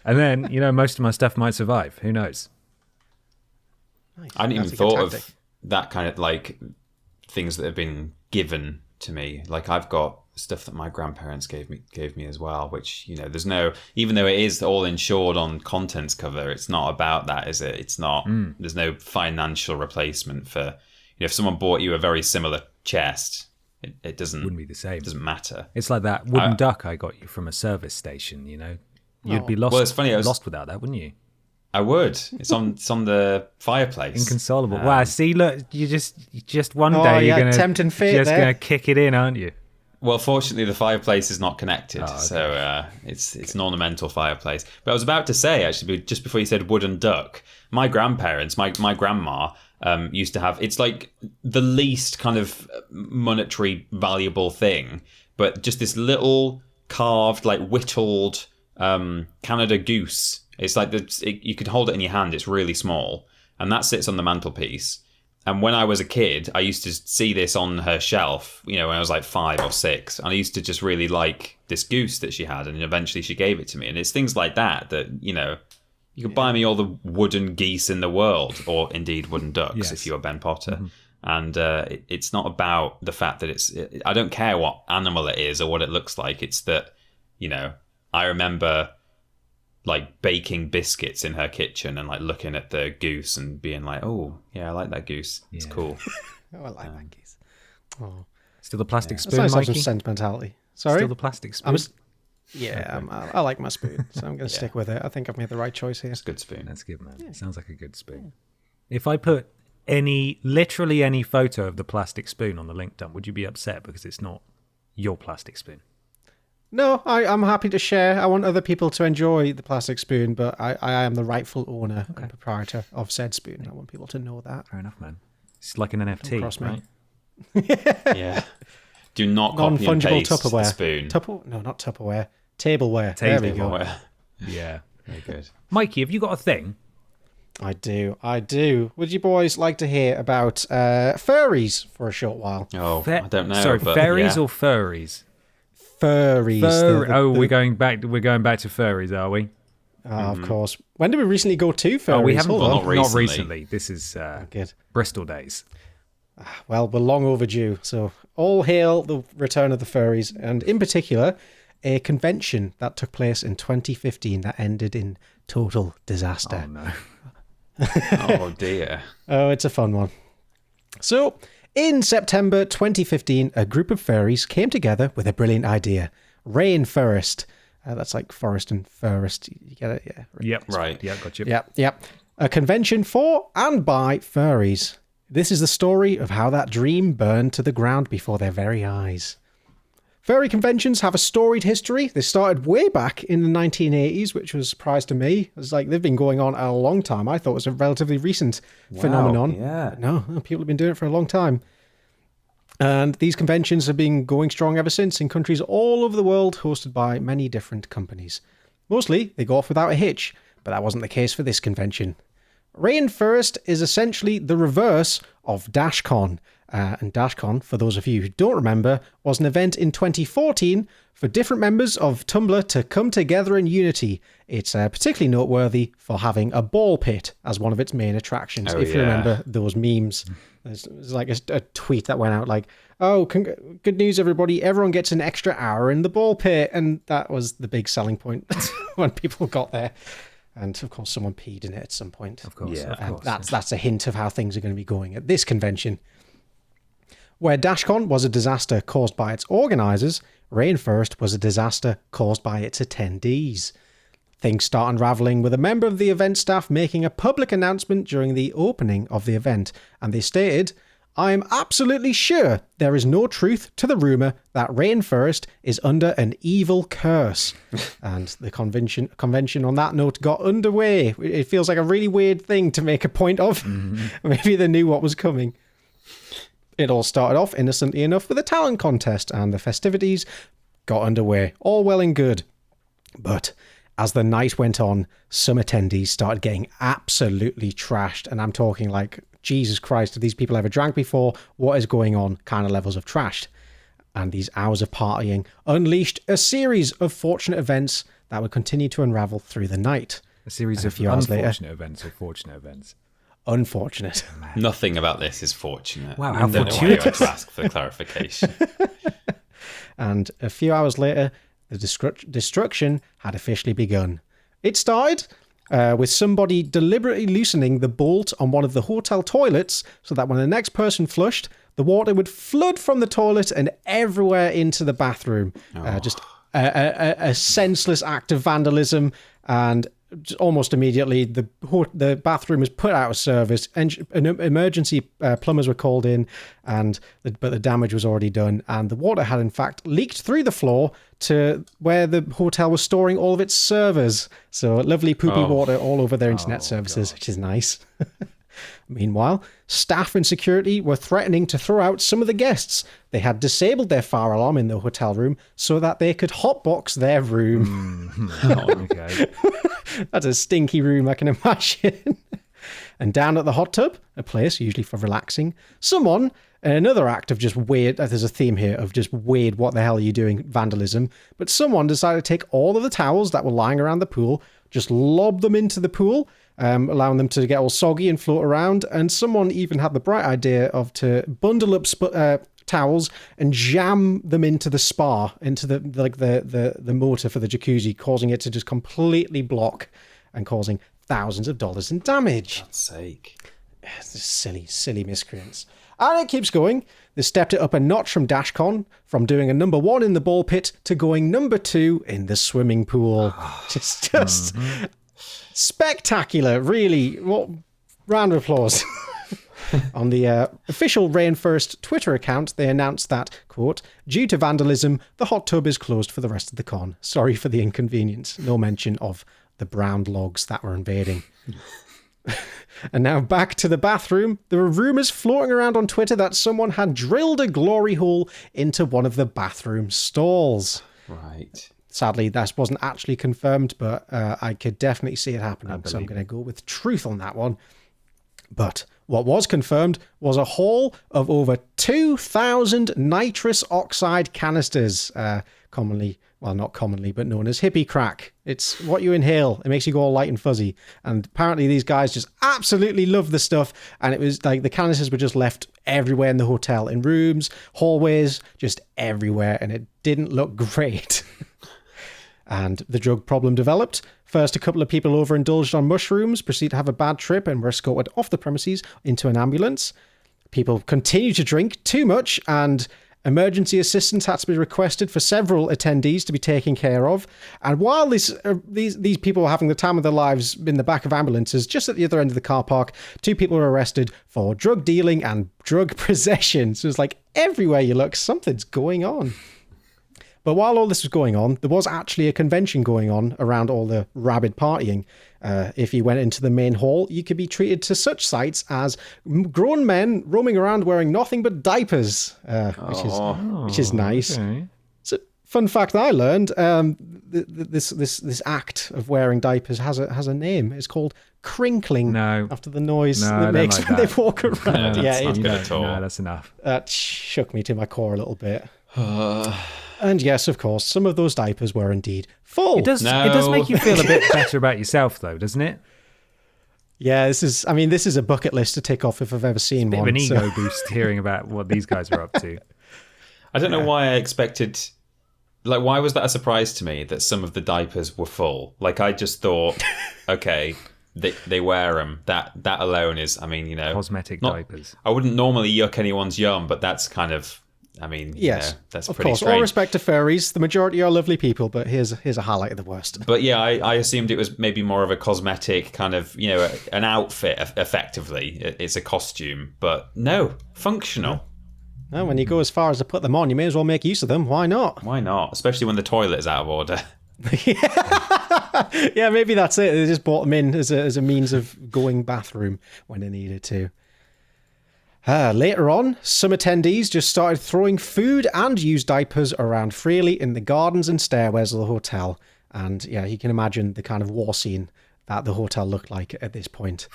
And then, most of my stuff might survive. Who knows? Nice. I hadn't even That's a good thought tactic. of that kind of like things that have been given to me. Like I've got stuff that my grandparents gave me as well, which, there's no, even though it is all insured on contents cover, it's not about that, is it? It's not, there's no financial replacement for, if someone bought you a very similar chest, it doesn't, Wouldn't be the same. doesn't matter. It's like that wooden duck I got you from a service station, You'd be lost, Well, it's funny, lost without that, wouldn't you? I would. It's on the fireplace. Inconsolable. Wow, see, look, you just one Oh, day you're yeah, gonna tempting fate just there. gonna kick it in, aren't you? Well, fortunately, the fireplace is not connected, okay. so it's an ornamental fireplace. But I was about to say, actually, just before you said wooden duck, my grandparents, my grandma, used to have. It's like the least kind of monetary valuable thing, but just this little carved, like whittled Canada goose. It's like you could hold it in your hand. It's really small, and that sits on the mantelpiece. And when I was a kid, I used to see this on her shelf, when I was like 5 or 6. And I used to just really like this goose that she had. And eventually she gave it to me. And it's things like that, you could buy me all the wooden geese in the world, or indeed wooden ducks Yes. if you were Ben Potter. And it's not about the fact that I don't care what animal it is or what it looks like. It's that, I remember like baking biscuits in her kitchen and like looking at the goose and being like, oh yeah, I like that goose. It's Yeah. cool. Oh, I like that geese. Oh, Still the plastic that's spoon, nice to have Mikey. some sentimentality. Sorry? Still the plastic spoon. Yeah, I like my spoon, so I'm going to stick with it. I think I've made the right choice here. It's a good spoon. That's good, man. It sounds like a good spoon. If I put literally any photo of the plastic spoon on the link dump, would you be upset because it's not your plastic spoon? No, I'm happy to share. I want other people to enjoy the plastic spoon, but I am the rightful owner and proprietor of said spoon. I want people to know that. Fair enough, man. It's like an NFT, cross me. right? Yeah. Do not copy and Non-fungible paste Tupperware. the spoon. No, not Tupperware. Tableware. There we go. Tableware. Yeah. Very good. Mikey, have you got a thing? I do. Would you boys like to hear about furries for a short while? Oh, I don't know. Sorry, but fairies yeah. or furries? Furries. We're going back to furries, are we? Of course. When did we recently go to furries? Oh, we haven't. Hold Well, on. not Not recently. This is Good. Bristol days. Well, we're long overdue. So all hail the return of the furries, and in particular, a convention that took place in 2015 that ended in total disaster. Oh no. Oh, dear. Oh, it's a fun one. So, in September 2015, a group of furries came together with a brilliant idea. Rainforest. That's like forest and furist. You get it? Yeah. Yep. Right. Yeah, got you. Yep. A convention for and by furries. This is the story of how that dream burned to the ground before their very eyes. Furry conventions have a storied history. They started way back in the 1980s, which was a surprise to me. It's like they've been going on a long time. I thought it was a relatively recent phenomenon. Yeah. But no, people have been doing it for a long time. And these conventions have been going strong ever since in countries all over the world, hosted by many different companies. Mostly, they go off without a hitch, but that wasn't the case for this convention. Rainforest is essentially the reverse of DashCon. And DashCon, for those of you who don't remember, was an event in 2014 for different members of Tumblr to come together in unity. It's particularly noteworthy for having a ball pit as one of its main attractions. If you remember those memes, there's like a tweet that went out like, oh, good news, everybody. Everyone gets an extra hour in the ball pit. And that was the big selling point when people got there. And of course, someone peed in it at some point. Of course. Yeah. Of course. That's a hint of how things are going to be going at this convention. Where DashCon was a disaster caused by its organisers, Rainforest was a disaster caused by its attendees. Things start unravelling with a member of the event staff making a public announcement during the opening of the event, and they stated, "I am absolutely sure there is no truth to the rumour that Rainforest is under an evil curse." And the convention on that note got underway. It feels like a really weird thing to make a point of. Maybe they knew what was coming. It all started off innocently enough with a talent contest, and the festivities got underway. All well and good. But as the night went on, some attendees started getting absolutely trashed. And I'm talking like, Jesus Christ, have these people ever drank before? What is going on? Kind of levels of trashed. And these hours of partying unleashed a series of fortunate events that would continue to unravel through the night. A series of few hours later- unfortunate events or fortunate events. Unfortunate. Nothing about this is fortunate. Wow, I how don't know why you had fortuitous. to ask for clarification. And a few hours later, the destruction had officially begun. It started with somebody deliberately loosening the bolt on one of the hotel toilets so that when the next person flushed, the water would flood from the toilet and everywhere into the bathroom. Just a senseless act of vandalism, and almost immediately the bathroom was put out of service. Emergency plumbers were called in, but the damage was already done, and the water had in fact leaked through the floor to where the hotel was storing all of its servers. So lovely poopy water all over their internet services, which is nice. Meanwhile, staff and security were threatening to throw out some of the guests. They had disabled their fire alarm in the hotel room so that they could hotbox their room. Okay. That's a stinky room, I can imagine. And down at the hot tub, a place usually for relaxing, someone, another act of just weird, there's a theme here of just weird, what the hell are you doing, vandalism, but someone decided to take all of the towels that were lying around the pool, just lob them into the pool, allowing them to get all soggy and float around, and someone even had the bright idea of to bundle up towels and jam them into the spa, into the motor for the jacuzzi, causing it to just completely block and causing thousands of dollars in damage. For God's sake. It's just silly miscreants. And it keeps going. They stepped it up a notch from DashCon, from doing a number 1 in the ball pit to going number 2 in the swimming pool. just spectacular, really. What round of applause. On the official Rainforest Twitter account, they announced that, quote, due to vandalism, the hot tub is closed for the rest of the con. Sorry for the inconvenience. No mention of the brown logs that were invading. And now back to the bathroom. There were rumours floating around on Twitter that someone had drilled a glory hole into one of the bathroom stalls. Right. Sadly, that wasn't actually confirmed, but I could definitely see it happening. So I'm going to go with truth on that one. But what was confirmed was a haul of over 2,000 nitrous oxide canisters, not commonly, but known as hippie crack. It's what you inhale. It makes you go all light and fuzzy. And apparently these guys just absolutely love the stuff. And it was like the canisters were just left everywhere in the hotel, in rooms, hallways, just everywhere. And it didn't look great. And the drug problem developed. First, a couple of people overindulged on mushrooms, proceeded to have a bad trip, and were escorted off the premises into an ambulance. People continued to drink too much, and emergency assistance had to be requested for several attendees to be taken care of. And while these people were having the time of their lives in the back of ambulances, just at the other end of the car park, 2 people were arrested for drug dealing and drug possession. So it's like everywhere you look, something's going on. But while all this was going on, there was actually a convention going on around all the rabid partying. If you went into the main hall, you could be treated to such sights as grown men roaming around wearing nothing but diapers, which is nice. Okay. So, fun fact I learned: this act of wearing diapers has a name. It's called crinkling. No. After the noise No, that makes when they walk around. No, that's not good at all. No, that's enough. That shook me to my core a little bit. And yes, of course, some of those diapers were indeed full. It does make you feel a bit better about yourself, though, doesn't it? Yeah, this is a bucket list to tick off if I've ever seen Bit one. of an ego boost hearing about what these guys are up to. I don't know why I expected... Like, why was that a surprise to me that some of the diapers were full? Like, I just thought, okay, they wear them. That alone is, I mean, you know... Cosmetic diapers. I wouldn't normally yuck anyone's yum, but that's kind of... I mean, yes, that's of pretty course. strange. All respect to furries, the majority are lovely people, but here's a highlight of the worst. But yeah, I assumed it was maybe more of a cosmetic kind of, you know, an outfit. Effectively, it's a costume, but no, functional. No, when you go as far as to put them on, you may as well make use of them. Why not? Why not? Especially when the toilet is out of order. Yeah, maybe that's it. They just brought them in as a means of going bathroom when they needed to. Later on, some attendees just started throwing food and used diapers around freely in the gardens and stairways of the hotel. And yeah, you can imagine the kind of war scene that the hotel looked like at this point.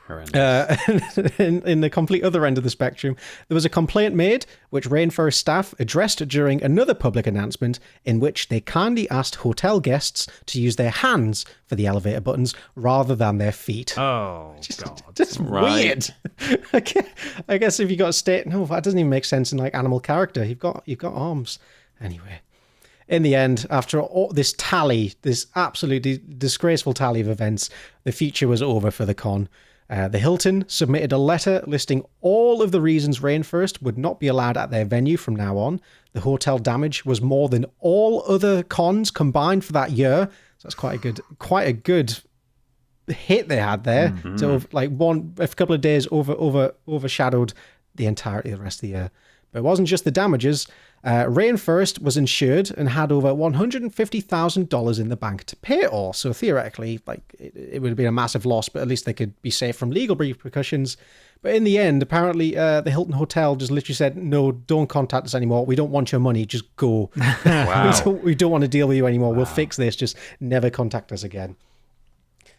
In the complete other end of the spectrum, there was a complaint made, which Rainforest staff addressed during another public announcement in which they kindly asked hotel guests to use their hands for the elevator buttons rather than their feet. Oh, God. Just weird. I guess if you got a state... No, that doesn't even make sense in like animal character. You've got arms. Anyway. In the end, after all this absolutely disgraceful tally of events, the future was over for the con. The Hilton submitted a letter listing all of the reasons Rainforest would not be allowed at their venue from now on. The hotel damage was more than all other cons combined for that year. So that's quite a good hit they had there. Mm-hmm. So like a couple of days overshadowed the entirety of the rest of the year. But it wasn't just the damages. Rainforest was insured and had over $150,000 in the bank to pay it all. So theoretically, like it would have been a massive loss, but at least they could be safe from legal repercussions. But in the end, apparently, the Hilton Hotel just literally said, "No, don't contact us anymore. We don't want your money. Just go. Wow. we don't want to deal with you anymore. Wow. We'll fix this. Just never contact us again."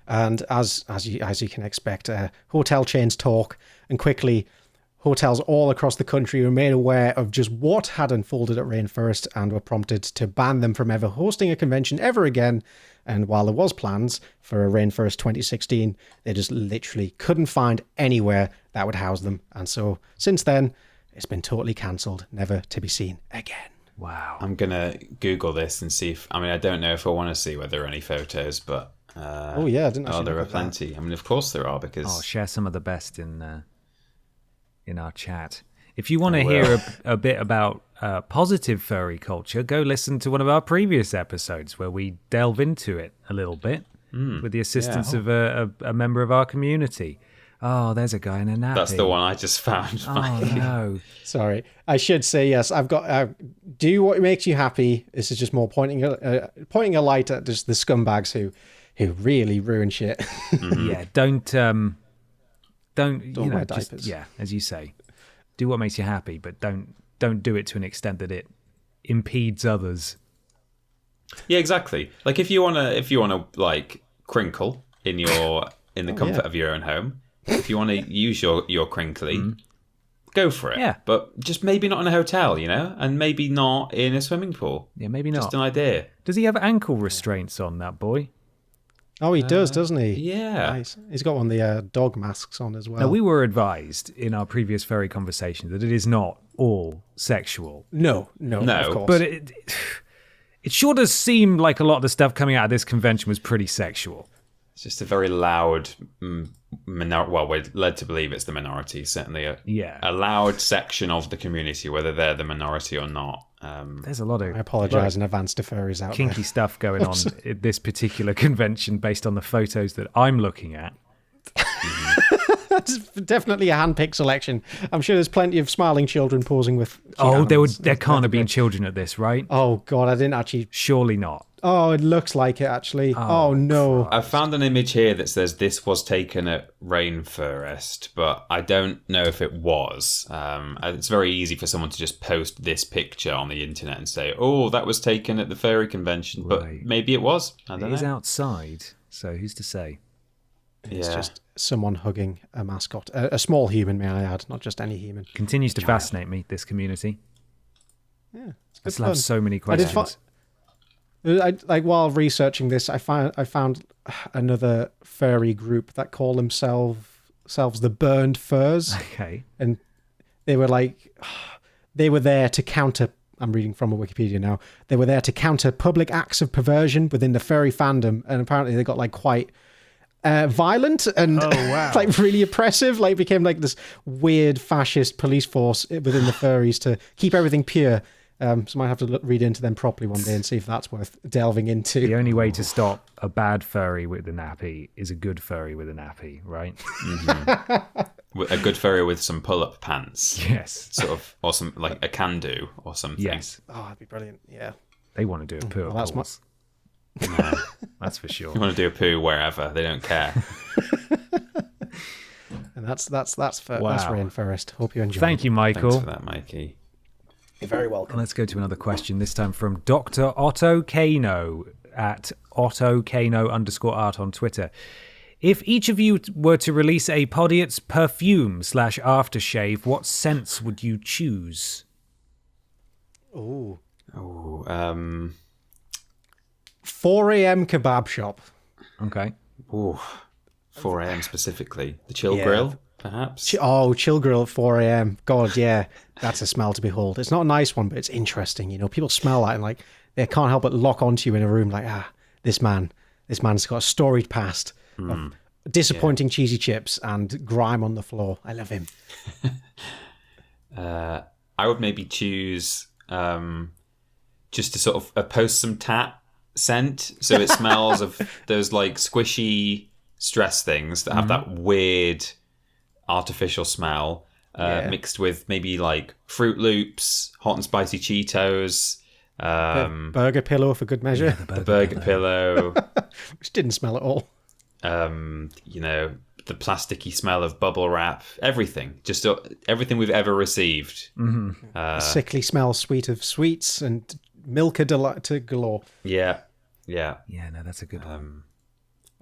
And as you can expect, hotel chains talk, and quickly hotels all across the country were made aware of just what had unfolded at Rainforest and were prompted to ban them from ever hosting a convention ever again. And while there was plans for a Rainforest 2016, they just literally couldn't find anywhere that would house them. And so since then, it's been totally cancelled, never to be seen again. Wow. I'm going to Google this and see if... I mean, I don't know if I want to see whether there are any photos, but... oh, yeah, I didn't actually there are look at plenty. I mean, of course there are, because... I'll share some of the best in our chat. If you want to hear a bit about positive furry culture, go listen to one of our previous episodes where we delve into it a little bit with the assistance of a member of our community. Oh, there's a guy in a nappy. That's the one I just found. Oh, no. Sorry. I should say yes. I've got do what makes you happy. This is just more pointing a light at just the scumbags who really ruin shit. Yeah, don't wear diapers. Yeah, as you say, do what makes you happy, but don't do it to an extent that it impedes others. Yeah, exactly. Like if you wanna like crinkle in the comfort of your own home, if you want to use your crinkly, go for it. Yeah. But just maybe not in a hotel, and maybe not in a swimming pool. Yeah, maybe not. Just an idea. Does he have ankle restraints on, that boy? Oh, he does, doesn't he? Yeah. Nice. He's got one of the dog masks on as well. Now, we were advised in our previous furry conversation that it is not all sexual. No, of course. But it sure does seem like a lot of the stuff coming out of this convention was pretty sexual. It's just a very loud minority. Well, we're led to believe it's the minority. Certainly a loud section of the community, whether they're the minority or not. There's a lot of I apologise in advance to furries out kinky there. stuff going on at this particular convention based on the photos that I'm looking at. That's definitely a hand-picked selection. I'm sure there's plenty of smiling children posing with... there can't have been children at this, right? Oh, God, I didn't actually... Surely not. Oh, it looks like it, actually. Oh no. I've found an image here that says this was taken at Rainforest, but I don't know if it was. It's very easy for someone to just post this picture on the internet and say, oh, that was taken at the furry convention, but maybe it was. I don't know. It is outside, so who's to say? It's just someone hugging a mascot. A small human, may I add, not just any human. Continues to fascinate me, this community. Yeah, I still have so many questions. While researching this, I found another furry group that call themselves the Burned Furs. Okay. And they were there to counter... I'm reading from a Wikipedia now. They were there to counter public acts of perversion within the furry fandom, and apparently they got quite violent and really oppressive. Became this weird fascist police force within the furries to keep everything pure. So I might have to read into them properly one day and see if that's worth delving into. The only way to stop a bad furry with a nappy is a good furry with a nappy, right? Mm-hmm. A good furry with some pull-up pants. Yes. Sort of, or some, a can-do or something. Yes. Oh, that'd be brilliant, yeah. They want to do a poo, well, that's for sure. You want to do a poo wherever, they don't care. And that's Rainforest. Hope you enjoy. Thank you, Michael. Thanks for that, Mikey. You're very welcome. Let's go to another question, this time from Dr. Otto Kano at OttoKano_art on Twitter. If each of you were to release a Podiots perfume / aftershave, what scents would you choose? 4 a.m. kebab shop. Okay. Ooh, 4 a.m. specifically. The chill grill, perhaps? Chill grill at 4 a.m. God, yeah. That's a smell to behold. It's not a nice one, but it's interesting. People smell that and they can't help but lock onto you in a room this man's got a storied past of disappointing cheesy chips and grime on the floor. I love him. I would maybe choose just to sort of a post some tat scent, so it smells of those squishy stress things that have that weird artificial smell. Mixed with maybe Fruit Loops, hot and spicy Cheetos, burger pillow for good measure. Yeah, the burger pillow, which didn't smell at all. The plasticky smell of bubble wrap, everything, just everything we've ever received. Mm-hmm. The sickly smell, sweet of sweets and milk to galore. Yeah. Yeah, no, that's a good one.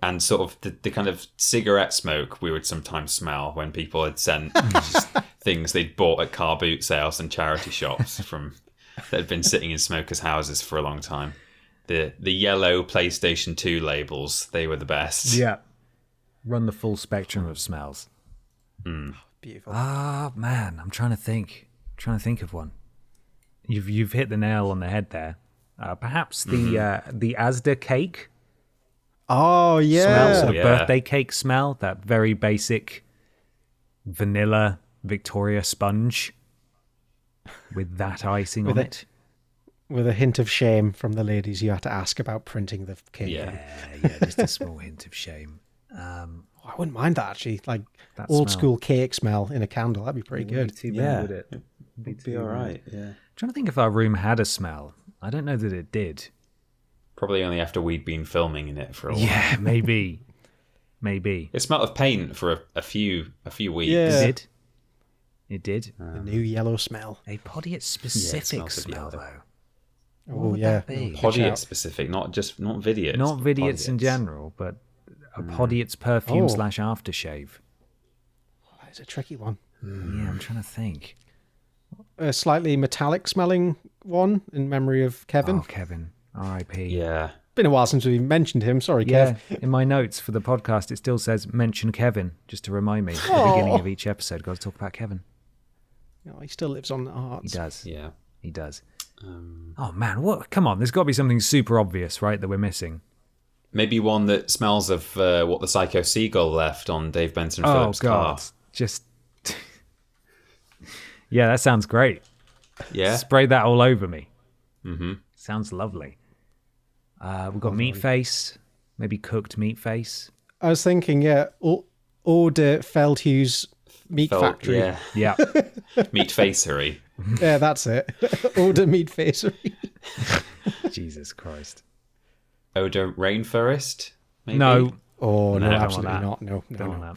And sort of the kind of cigarette smoke we would sometimes smell when people had sent just things they'd bought at car boot sales and charity shops that had been sitting in smokers' houses for a long time. The yellow PlayStation 2 labels, they were the best. Yeah. Run the full spectrum of smells. Beautiful. Man, I'm trying to think of one. You've hit the nail on the head there. Perhaps the Asda cake. Oh, yeah. Smell, sort of birthday cake smell, that very basic vanilla Victoria sponge. with that icing With on it. it. With a hint of shame from the ladies you had to ask about printing the cake. Yeah. Yeah, just a small hint of shame. I wouldn't mind that, actually. Like, That old smell. school cake smell in a candle. That'd be pretty good. Too Yeah. bad, would it? It'd be all right. Yeah. Trying to think if our room had a smell. I don't know that it did. Probably only after we'd been filming in it for a while. Yeah, maybe. Maybe. It smelled of paint for a few weeks. Yeah. It did. It did. The new yellow smell. A Podiot specific smells of smell, yellow. though. Oh, would yeah. that be? Podiot specific, not Vidiots. Not but Vidiots in Podiots. general, but a Podiots perfume Oh. / aftershave. It's a tricky one. Yeah, I'm trying to think. A slightly metallic smelling one in memory of Kevin. Oh, Kevin. R.I.P. Yeah. Been a while since we mentioned him. Sorry, Yeah, Kev. in my notes for the podcast, it still says mention Kevin, just to remind me at the beginning of each episode. Got to talk about Kevin. You know, he still lives on the He hearts. does. Yeah. He does. Oh man, what? Come on, there's got to be something super obvious, right, that we're missing. Maybe one that smells of what the Psycho Seagull left on Dave Benson Phillips' oh god, car. just yeah, that sounds great. Yeah. Spray that all over me. Mm-hmm. Sounds lovely. We've got meat face, maybe cooked meat face. I was thinking, Ode Feldhugh's Meat Factory. Yeah. Yeah, Meat facery. Yeah, that's it. Ode Meat Facery. Jesus Christ. Odor Rainforest. Maybe? No, Oh, no, No, I don't absolutely want not. No, don't no. want that.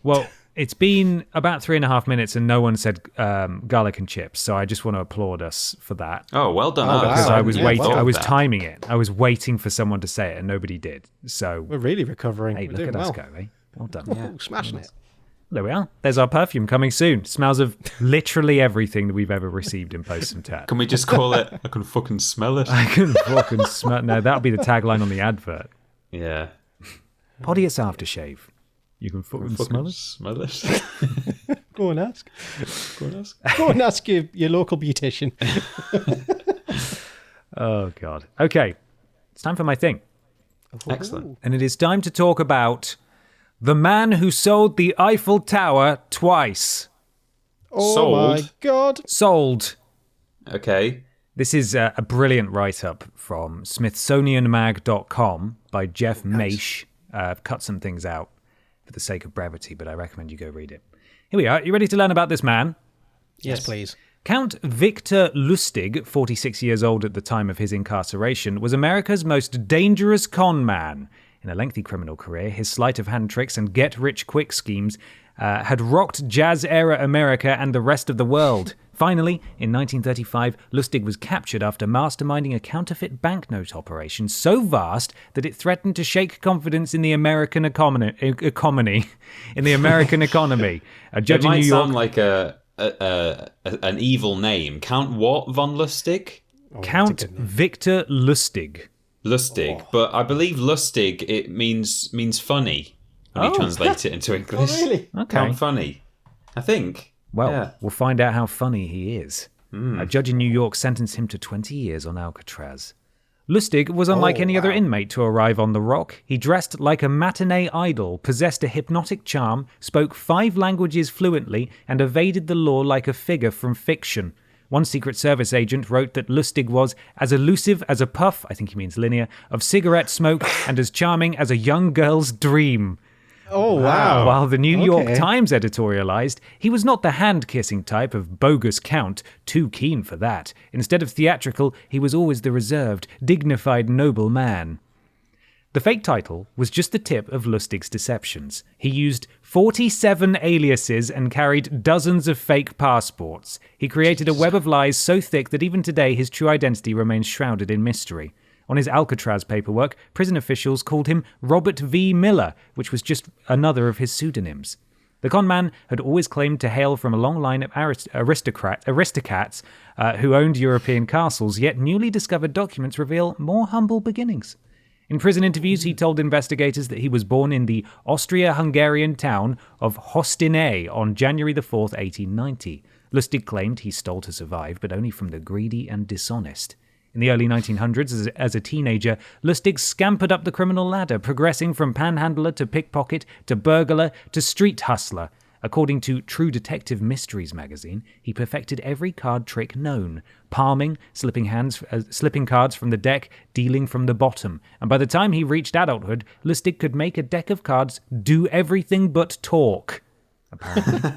Well, it's been about 3.5 minutes and no one said garlic and chips, so I just want to applaud us for that. Oh, well done. Oh, us. wow. Because I was Yeah, waiting, well I was done. timing it. I was waiting for someone to say it, and nobody did. So, We're really recovering. hey, We're look doing at well. us go, eh? Well done. Oh, smashing it. There we are. There's our perfume coming soon. Smells of literally everything that we've ever received in Post and Tat. Can we just call it? I can fucking smell it. I can fucking smell. No, that'll be the tagline on the advert. Yeah. Podiots aftershave. You can fucking smell it. Smell it. Go and ask. Go on, ask. Go and ask your local beautician. Oh god. Okay, it's time for my thing, Excellent. and it is time to talk about the man who sold the Eiffel Tower twice. Oh Sold? my god. Sold. Okay. This is a brilliant write-up from SmithsonianMag.com by Jeff Maish. I've cut some things out for the sake of brevity, but I recommend you go read it. Here we are. You ready to learn about this man? Yes, please. Count Victor Lustig, 46 years old at the time of his incarceration, was America's most dangerous con man. In a lengthy criminal career, his sleight-of-hand tricks and get-rich-quick schemes had rocked jazz-era America and the rest of the world. Finally, in 1935, Lustig was captured after masterminding a counterfeit banknote operation so vast that it threatened to shake confidence in the American economy. In the American economy. A judge It in might New York. sound like an evil name. Count what? Von Lustig? Count Victor Lustig. Lustig. But I believe Lustig, it means funny when you translate it into English. really? Okay. Count funny. I think. Well, Yeah. we'll find out how funny he is. A judge in New York sentenced him to 20 years on Alcatraz. Lustig was unlike any other inmate to arrive on the rock. He dressed like a matinee idol, possessed a hypnotic charm, spoke 5 languages fluently, and evaded the law like a figure from fiction. One Secret Service agent wrote that Lustig was as elusive as a puff, I think he means linear, of cigarette smoke, and as charming as a young girl's dream. Oh, wow. While the New York Okay. Times editorialized, he was not the hand-kissing type of bogus count, too keen for that. Instead of theatrical, he was always the reserved, dignified, noble man. The fake title was just the tip of Lustig's deceptions. He used 47 aliases and carried dozens of fake passports. He created a web of lies so thick that even today his true identity remains shrouded in mystery. On his Alcatraz paperwork, prison officials called him Robert V. Miller, which was just another of his pseudonyms. The con man had always claimed to hail from a long line of aristocrats who owned European castles, yet newly discovered documents reveal more humble beginnings. In prison interviews, he told investigators that he was born in the Austria-Hungarian town of Hostinei on January the 4th, 1890. Lustig claimed he stole to survive, but only from the greedy and dishonest. In the early 1900s, as a teenager, Lustig scampered up the criminal ladder, progressing from panhandler to pickpocket to burglar to street hustler. According to True Detective Mysteries magazine, he perfected every card trick known: palming, slipping cards from the deck, dealing from the bottom. And by the time he reached adulthood, Lustig could make a deck of cards do everything but talk, apparently.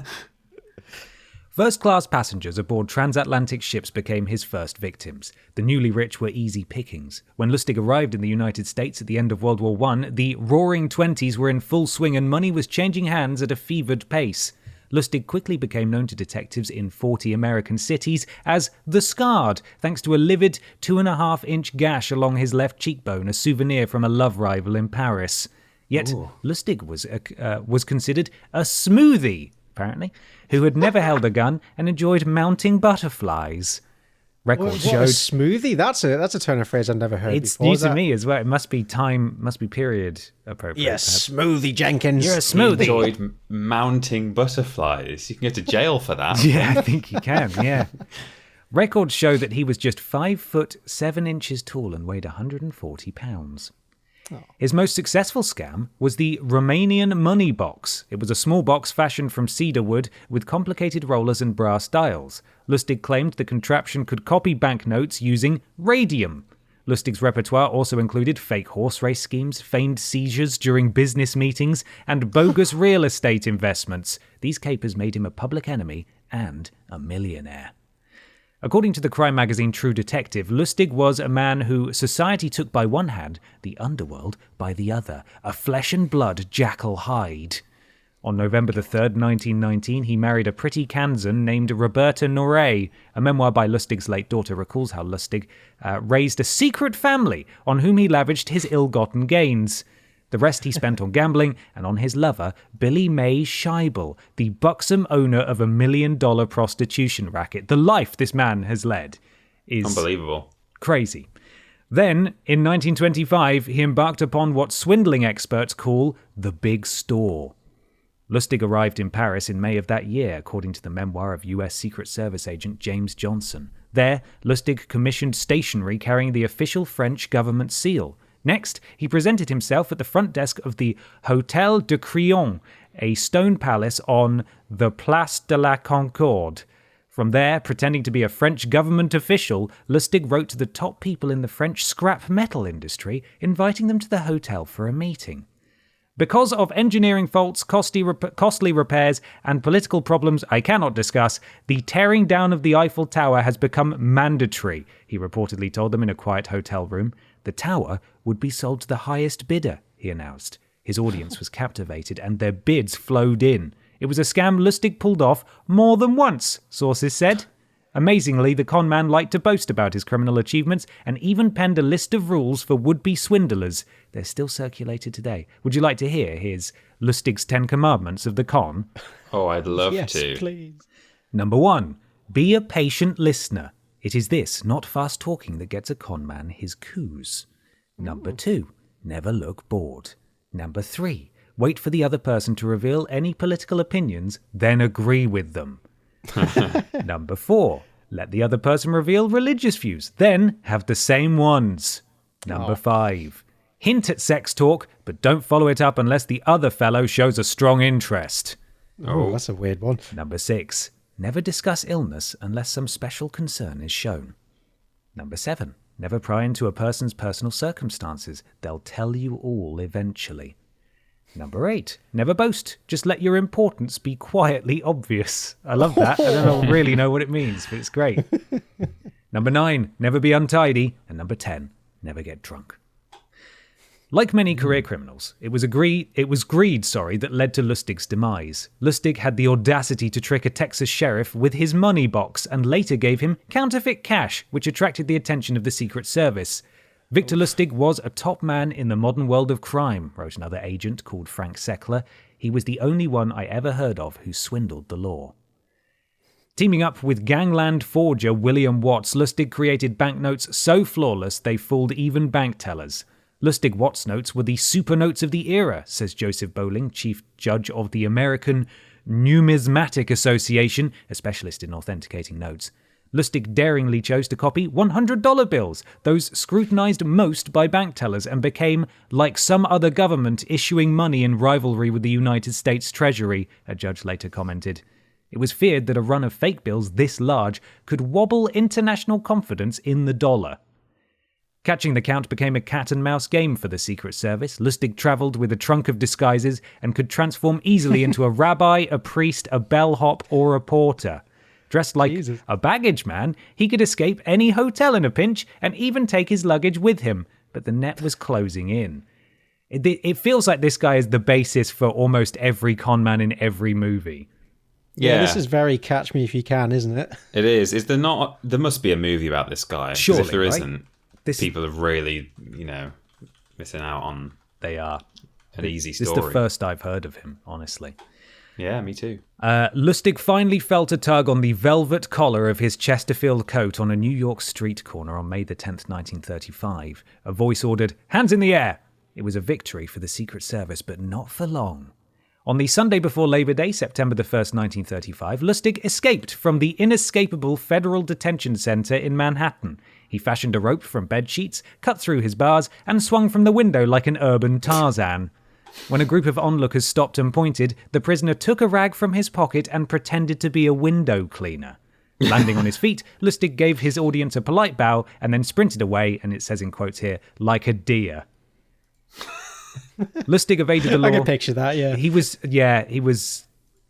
First-class passengers aboard transatlantic ships became his first victims. The newly rich were easy pickings. When Lustig arrived in the United States at the end of World War I, the Roaring Twenties were in full swing and money was changing hands at a fevered pace. Lustig quickly became known to detectives in 40 American cities as the Scarred, thanks to a livid 2.5-inch gash along his left cheekbone, a souvenir from a love rival in Paris. Yet Lustig was considered a smoothie, apparently, who had never held a gun and enjoyed mounting butterflies. Records What showed a smoothie. That's a turn of phrase I've never heard it's before. new to me as well. It must be period appropriate. Yes, smoothie Jenkins. You're a He smoothie. enjoyed mounting butterflies. You can go to jail for that. Yeah, I think you can, yeah. Records show that he was just 5 foot 7 inches tall and weighed 140 pounds. His most successful scam was the Romanian money box. It was a small box fashioned from cedar wood with complicated rollers and brass dials. Lustig claimed the contraption could copy banknotes using radium. Lustig's repertoire also included fake horse race schemes, feigned seizures during business meetings, and bogus real estate investments. These capers made him a public enemy and a millionaire. According to the crime magazine True Detective, Lustig was a man who society took by one hand, the underworld by the other, a flesh and blood Jackal Hyde. On November the 3rd, 1919, he married a pretty Kansan named Roberta Noray. A memoir by Lustig's late daughter recalls how Lustig raised a secret family on whom he lavished his ill-gotten gains. The rest he spent on gambling and on his lover, Billy May Scheibel, the buxom owner of $1 million prostitution racket. The life this man has led is Unbelievable. crazy. Then, in 1925, he embarked upon what swindling experts call the big store. Lustig arrived in Paris in May of that year, according to the memoir of US Secret Service agent James Johnson. There, Lustig commissioned stationery carrying the official French government seal. Next, he presented himself at the front desk of the Hôtel de Crillon, a stone palace on the Place de la Concorde. From there, pretending to be a French government official, Lustig wrote to the top people in the French scrap metal industry, inviting them to the hotel for a meeting. Because of engineering faults, costly repairs, and political problems I cannot discuss, the tearing down of the Eiffel Tower has become mandatory, he reportedly told them in a quiet hotel room. The tower would be sold to the highest bidder, he announced. His audience was captivated, and their bids flowed in. It was a scam Lustig pulled off more than once, sources said. Amazingly, the con man liked to boast about his criminal achievements and even penned a list of rules for would-be swindlers. They're still circulated today. Would you like to hear his Lustig's 10 Commandments of the con? Oh, I'd love Yes, to. please. Number 1. Be a patient listener. It is this, not fast talking, that gets a con man his coups. Number 2. Never look bored. Number 3. Wait for the other person to reveal any political opinions, then agree with them. Number 4. Let the other person reveal religious views, then have the same ones. Number 5. Hint at sex talk, but don't follow it up unless the other fellow shows a strong interest. Oh, that's a weird one. Number 6. Never discuss illness unless some special concern is shown. Number 7. Never pry into a person's personal circumstances. They'll tell you all eventually. Number 8. Never boast. Just let your importance be quietly obvious. I love that. I don't really know what it means, but it's great. Number 9. Never be untidy. And number 10. Never get drunk. Like many career criminals, it was greed that led to Lustig's demise. Lustig had the audacity to trick a Texas sheriff with his money box and later gave him counterfeit cash, which attracted the attention of the Secret Service. Victor Lustig was a top man in the modern world of crime, wrote another agent called Frank Seckler. He was the only one I ever heard of who swindled the law. Teaming up with gangland forger William Watts, Lustig created banknotes so flawless they fooled even bank tellers. Lustig Watts notes were the super notes of the era, says Joseph Bowling, chief judge of the American Numismatic Association, a specialist in authenticating notes. Lustig daringly chose to copy $100 bills, those scrutinized most by bank tellers, and became, like some other government, issuing money in rivalry with the United States Treasury, a judge later commented. It was feared that a run of fake bills this large could wobble international confidence in the dollar. Catching the Count became a cat-and-mouse game for the Secret Service. Lustig travelled with a trunk of disguises and could transform easily into a rabbi, a priest, a bellhop, or a porter. Dressed like a baggage man, he could escape any hotel in a pinch and even take his luggage with him, but the net was closing in. It feels like this guy is the basis for almost every con man in every movie. Yeah, this is very Catch Me If You Can, isn't it? It is. Is there not? There must be a movie about this guy. Surely, if there right? isn't, people are really, missing out on. They are. An easy story. This is the first I've heard of him, honestly. Yeah, me too. Lustig finally felt a tug on the velvet collar of his Chesterfield coat on a New York street corner on May the 10th, 1935. A voice ordered, "Hands in the air!" It was a victory for the Secret Service, but not for long. On the Sunday before Labor Day, September the 1st, 1935, Lustig escaped from the inescapable Federal Detention Center in Manhattan. He fashioned a rope from bed sheets, cut through his bars, and swung from the window like an urban Tarzan. When a group of onlookers stopped and pointed, the prisoner took a rag from his pocket and pretended to be a window cleaner. Landing on his feet, Lustig gave his audience a polite bow and then sprinted away, and it says in quotes here, like a deer. Lustig evaded the law. I can picture that, yeah.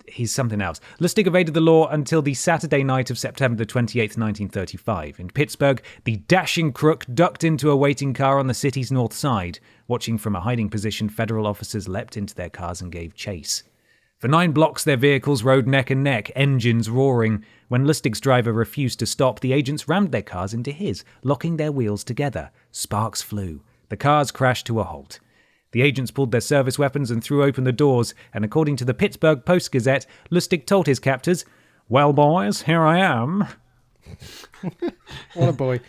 He's something else. Lustig evaded the law until the Saturday night of September the 28th, 1935. In Pittsburgh, the dashing crook ducked into a waiting car on the city's north side. Watching from a hiding position, federal officers leapt into their cars and gave chase. For 9 blocks, their vehicles rode neck and neck, engines roaring. When Lustig's driver refused to stop, the agents rammed their cars into his, locking their wheels together. Sparks flew. The cars crashed to a halt. The agents pulled their service weapons and threw open the doors, and according to the Pittsburgh Post-Gazette, Lustig told his captors, "Well, boys, here I am." What a boy.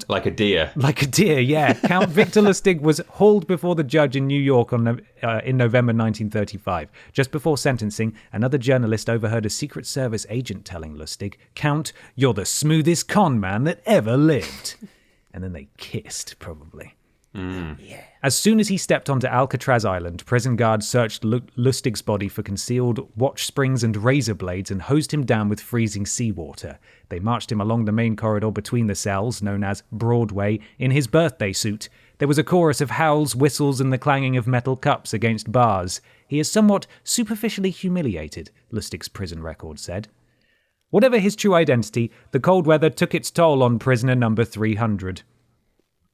Like a deer. Like a deer, yeah. Count Victor Lustig was hauled before the judge in New York in November 1935. Just before sentencing, another journalist overheard a Secret Service agent telling Lustig, "Count, you're the smoothest con man that ever lived." And then they kissed, probably. Yeah. As soon as he stepped onto Alcatraz Island, prison guards searched Lustig's body for concealed watch springs and razor blades and hosed him down with freezing seawater. They marched him along the main corridor between the cells, known as Broadway, in his birthday suit. There was a chorus of howls, whistles, and the clanging of metal cups against bars. He is somewhat superficially humiliated, Lustig's prison record said. Whatever his true identity, the cold weather took its toll on prisoner number 300.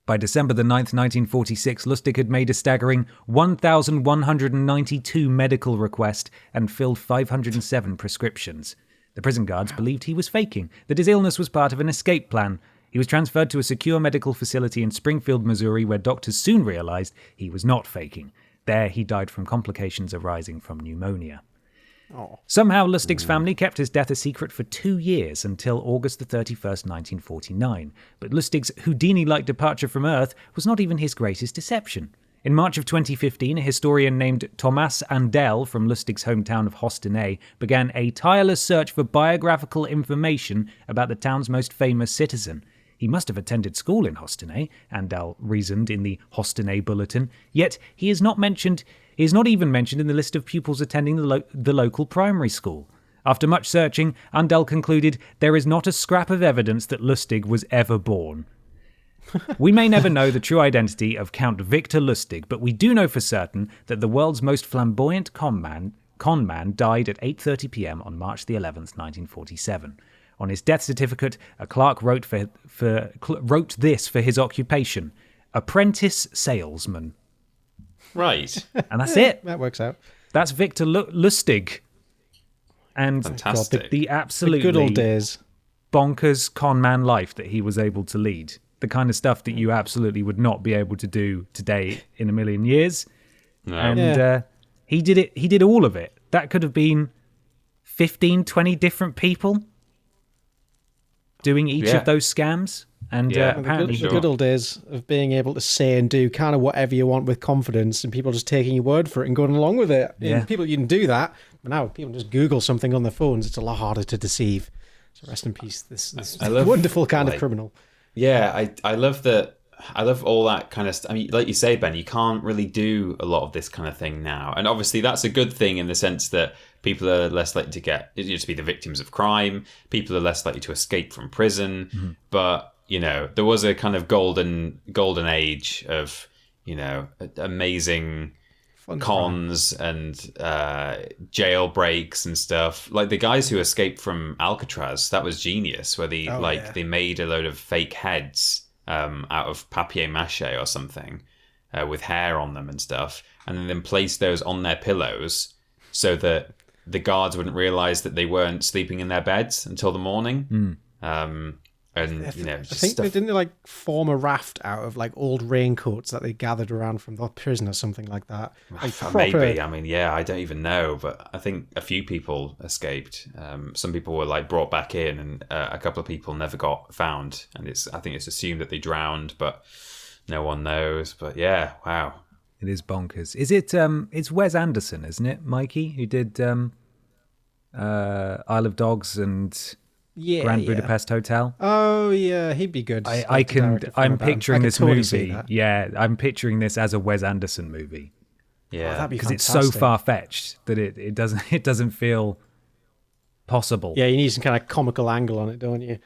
By December the 9th, 1946, Lustig had made a staggering 1,192 medical requests and filled 507 prescriptions. The prison guards believed he was faking, that his illness was part of an escape plan. He was transferred to a secure medical facility in Springfield, Missouri, where doctors soon realized he was not faking. There, he died from complications arising from pneumonia. Oh. Somehow, Lustig's family kept his death a secret for 2 years until August the 31st, 1949. But Lustig's Houdini-like departure from Earth was not even his greatest deception. In March of 2015, a historian named Thomas Andel from Lustig's hometown of Hostinay began a tireless search for biographical information about the town's most famous citizen. He must have attended school in Hostinay, Andel reasoned in the Hostinay Bulletin, yet he is not even mentioned in the list of pupils attending the local primary school. After much searching, Andel concluded there is not a scrap of evidence that Lustig was ever born. We may never know the true identity of Count Victor Lustig, but we do know for certain that the world's most flamboyant con man died at 8:30 p.m. on March the 11th, 1947. On his death certificate, a clerk wrote this for his occupation: apprentice salesman. Right. And that's it. That works out. That's Victor Lustig. And Fantastic. the absolutely The good old days. bonkers con man life that he was able to lead. The kind of stuff that you absolutely would not be able to do today in a million years. No. And he did it. He did all of it. That could have been 15, 20 different people doing each of those scams. And apparently the good old days of being able to say and do kind of whatever you want with confidence and people just taking your word for it and going along with it. Yeah. People, you can do that, but now people just Google something on their phones. It's a lot harder to deceive. So rest in peace. This I love, wonderful kind of criminal. Yeah, I love that. I love all that kind of stuff. I mean, like you say, Ben, you can't really do a lot of this kind of thing now. And obviously that's a good thing in the sense that people are less likely to be the victims of crime. People are less likely to escape from prison. Mm-hmm. But, there was a kind of golden age of, amazing cons and jailbreaks and stuff. Like the guys who escaped from Alcatraz, that was genius, where they made a load of fake heads out of papier-mâché or something with hair on them and stuff, and then placed those on their pillows so that the guards wouldn't realise that they weren't sleeping in their beds until the morning. I think they didn't form a raft out of old raincoats that they gathered around from the prison or something like that. Maybe. I mean, yeah, I don't even know, but I think a few people escaped. Some people were brought back in, and a couple of people never got found. And I think it's assumed that they drowned, but no one knows. But yeah, wow, it is bonkers. Is it? It's Wes Anderson, isn't it, Mikey, who did Isle of Dogs and Grand Budapest Hotel? Oh yeah, he'd be good. I'm picturing this movie. Yeah, I'm picturing this as a Wes Anderson movie. Yeah, because it's so far fetched that it doesn't feel possible. Yeah, you need some kind of comical angle on it, don't you?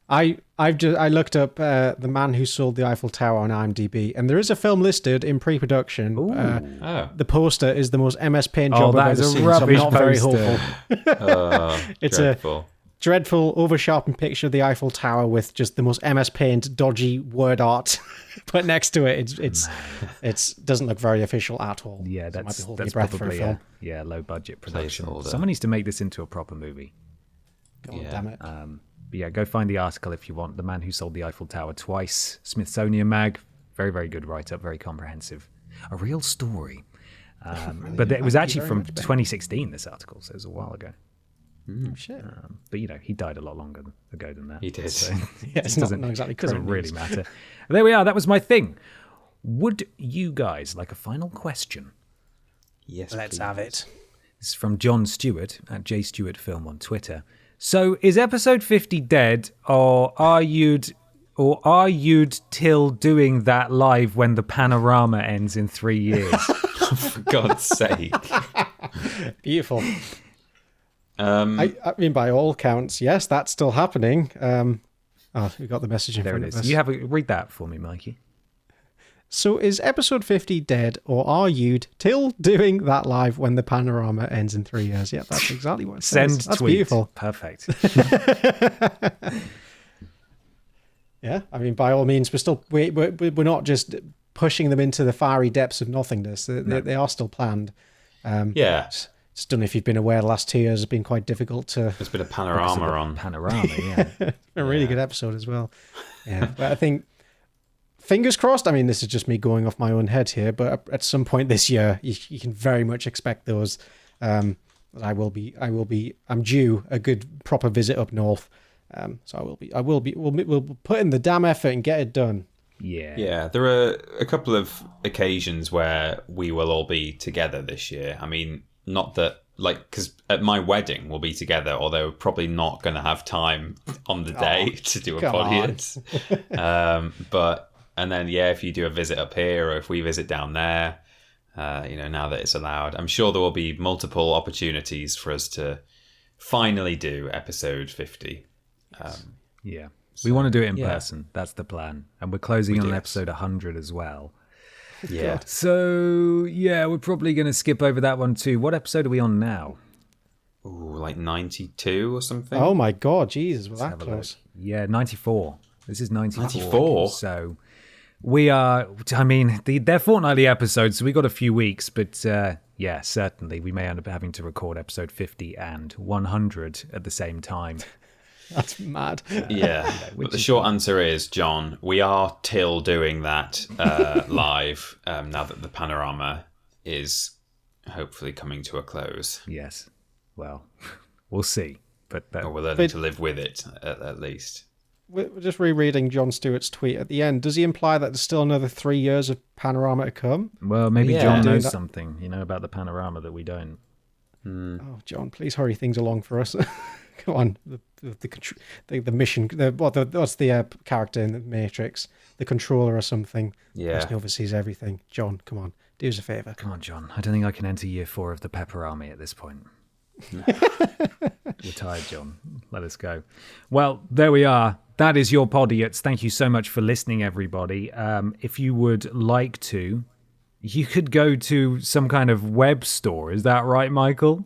I looked up The Man Who Sold the Eiffel Tower on IMDb, and there is a film listed in pre-production. The poster is the most MS Paint job I've ever seen, so I'm not very hopeful. It's dreadful. A dreadful, over-sharpened picture of the Eiffel Tower with just the most MS Paint dodgy word art. But next to it, it doesn't look very official at all. Yeah, so that's probably a low-budget production. Someone needs to make this into a proper movie. God damn it. But yeah, go find the article if you want. The Man Who Sold the Eiffel Tower Twice. Smithsonian Mag. Very, very good write-up. Very comprehensive. A real story. But it was actually from 2016, this article, so it was a while ago. Shit. But he died a lot longer ago than that. He did. So it doesn't really matter. There we are. That was my thing. Would you guys like a final question? Yes, let's have it. This is from John Stewart at JStewartFilm on Twitter. So, is episode 50 dead, or are you till doing that live when the panorama ends in 3 years? For God's sake! Beautiful. I mean, by all counts, yes, that's still happening. We got the message in front of us. You read that for me, Mikey. So is episode 50 dead, or are you till doing that live when the panorama ends in 3 years? Yeah, that's exactly what it says. Send that's tweet. Beautiful. Perfect. Yeah, I mean, by all means, we're not just pushing them into the fiery depths of nothingness. They are still planned. Just don't know if you've been aware the last 2 years has been quite difficult to... There's been a panorama on. Panorama, yeah. A really good episode as well. Yeah, but I think, fingers crossed, I mean, this is just me going off my own head here, but at some point this year, you can very much expect those. I'm due a good proper visit up north. So we'll put in the damn effort and get it done. Yeah, there are a couple of occasions where we will all be together this year. I mean, not that, because at my wedding we'll be together, although we're probably not going to have time on the day to do a Podiots. And then, if you do a visit up here, or if we visit down there, now that it's allowed, I'm sure there will be multiple opportunities for us to finally do episode 50. We want to do it in person. That's the plan. And we're closing on episode 100 as well. Yeah. So, we're probably going to skip over that one too. What episode are we on now? Ooh, 92 or something? Oh my God, Jesus, we're that close. Yeah, 94. This is 94. 94? So, we are, I mean, they're fortnightly episodes, so we got a few weeks, but certainly we may end up having to record episode 50 and 100 at the same time. That's mad. But the short answer is, John, we are till doing that live now that the panorama is hopefully coming to a close. Yes. Well, we'll see. Or we're learning to live with it, at least. We're just rereading John Stewart's tweet at the end. Does he imply that there's still another 3 years of panorama to come? Well, maybe John knows something, about the panorama that we don't. Oh, John, please hurry things along for us. Come on, the mission. What's the character in the Matrix? The controller or something. Yeah. Person who oversees everything. John, come on, do us a favor. Come on, John. I don't think I can enter year 4 of the Pepper Army at this point. We're tired, John. Let us go. Well, there we are. That is your Podiots. Thank you so much for listening, everybody. If you would like to, you could go to some kind of web store. Is that right, Michael?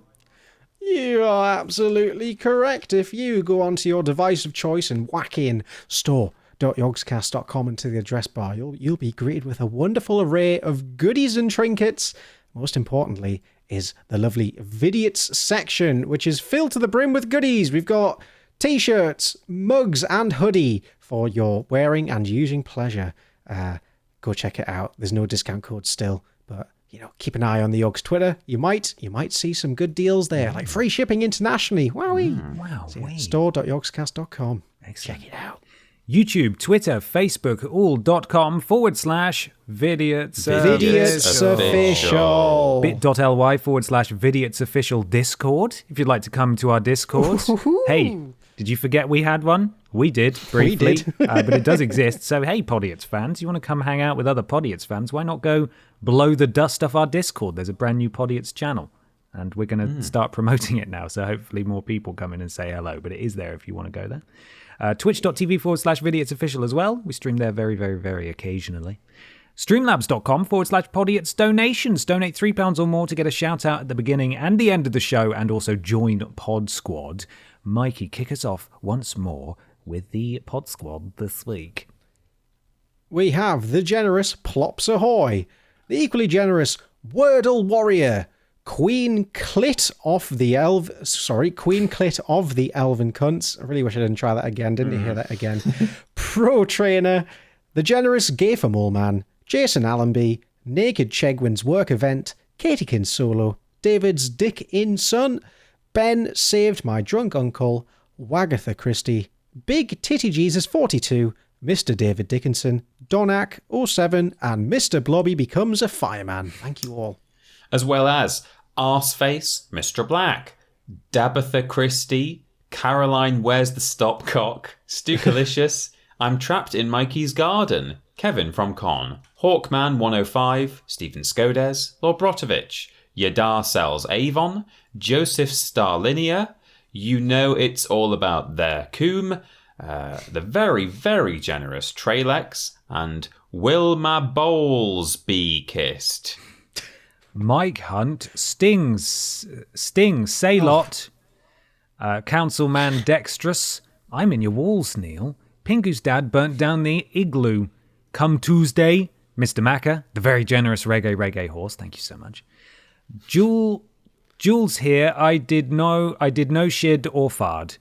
You are absolutely correct. If you go onto your device of choice and whack in store.yogscast.com into the address bar, you'll be greeted with a wonderful array of goodies and trinkets. Most importantly is the lovely Vidiots section, which is filled to the brim with goodies. We've got t-shirts, mugs, and hoodie for your wearing and using pleasure. Go check it out. There's no discount code still, but keep an eye on the Yogs Twitter. You might see some good deals there, like free shipping internationally. Wowee! Wow. So, store.yogscast.com. Excellent. Check it out. YouTube, Twitter, Facebook, all.com/Vidiots. Vidiots official. bit.ly/Vidiots official Discord, if you'd like to come to our Discord. Hey, did you forget we had one? We did, briefly. We did. But it does exist. So, hey, Podiots fans, you want to come hang out with other Podiots fans, why not go blow the dust off our Discord? There's a brand new Podiots channel, and we're going to start promoting it now, so hopefully more people come in and say hello, but it is there if you want to go there. Twitch.tv/Vidiots official as well. We stream there very, very, very occasionally. Streamlabs.com/Podiots donations. Donate £3 or more to get a shout out at the beginning and the end of the show, and also join Pod Squad. Mikey, kick us off once more with the Pod Squad this week. We have the generous Plops Ahoy, the equally generous Wordle Warrior, Queen Clit of the Elven Cunts. I really wish I didn't try that again. Didn't you hear that again? Pro Trainer, the generous Gafer Mole Man, Jason Allenby, Naked Chegwin's Work Event, Katiekin Solo, David's Dick In Son, Ben Saved My Drunk Uncle, Wagatha Christie, Big Titty Jesus 42, Mr. David Dickinson, Donak 07, and Mr. Blobby Becomes a Fireman. Thank you all. As well as Arseface, Mr. Black, Dabatha Christie, Caroline Where's the Stopcock, Stukalicious, I'm Trapped in Mikey's Garden, Kevin from Con, Hawkman 105, Stephen Skodes, Lord Brotovich, Yadar Sells Avon, Joseph Starlinia, You Know It's All About Their Coombe, the very, very generous Trailex, and Will My Bowls Be Kissed? Mike Hunt, Sting, Saylot, Councilman Dextrous, I'm in your walls, Neil. Pingu's dad burnt down the igloo. Come Tuesday, Mr. Macca, the very generous reggae horse. Thank you so much. Jules here. I did no shid or fard.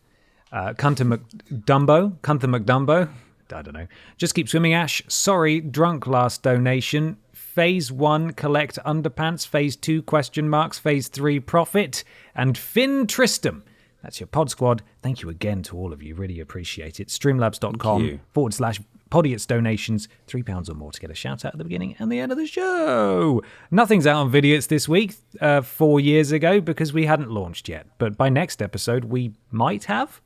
Cunter McDumbo. I don't know. Just keep swimming, Ash. Sorry, drunk last donation. Phase 1, collect underpants. Phase 2, question marks. Phase 3, profit. And Finn Tristram. That's your Pod Squad. Thank you again to all of you. Really appreciate it. Streamlabs.com/Podiots donations. £3 or more to get a shout out at the beginning and the end of the show. Nothing's out on Vidiots this week, 4 years ago, because we hadn't launched yet. But by next episode, we might have.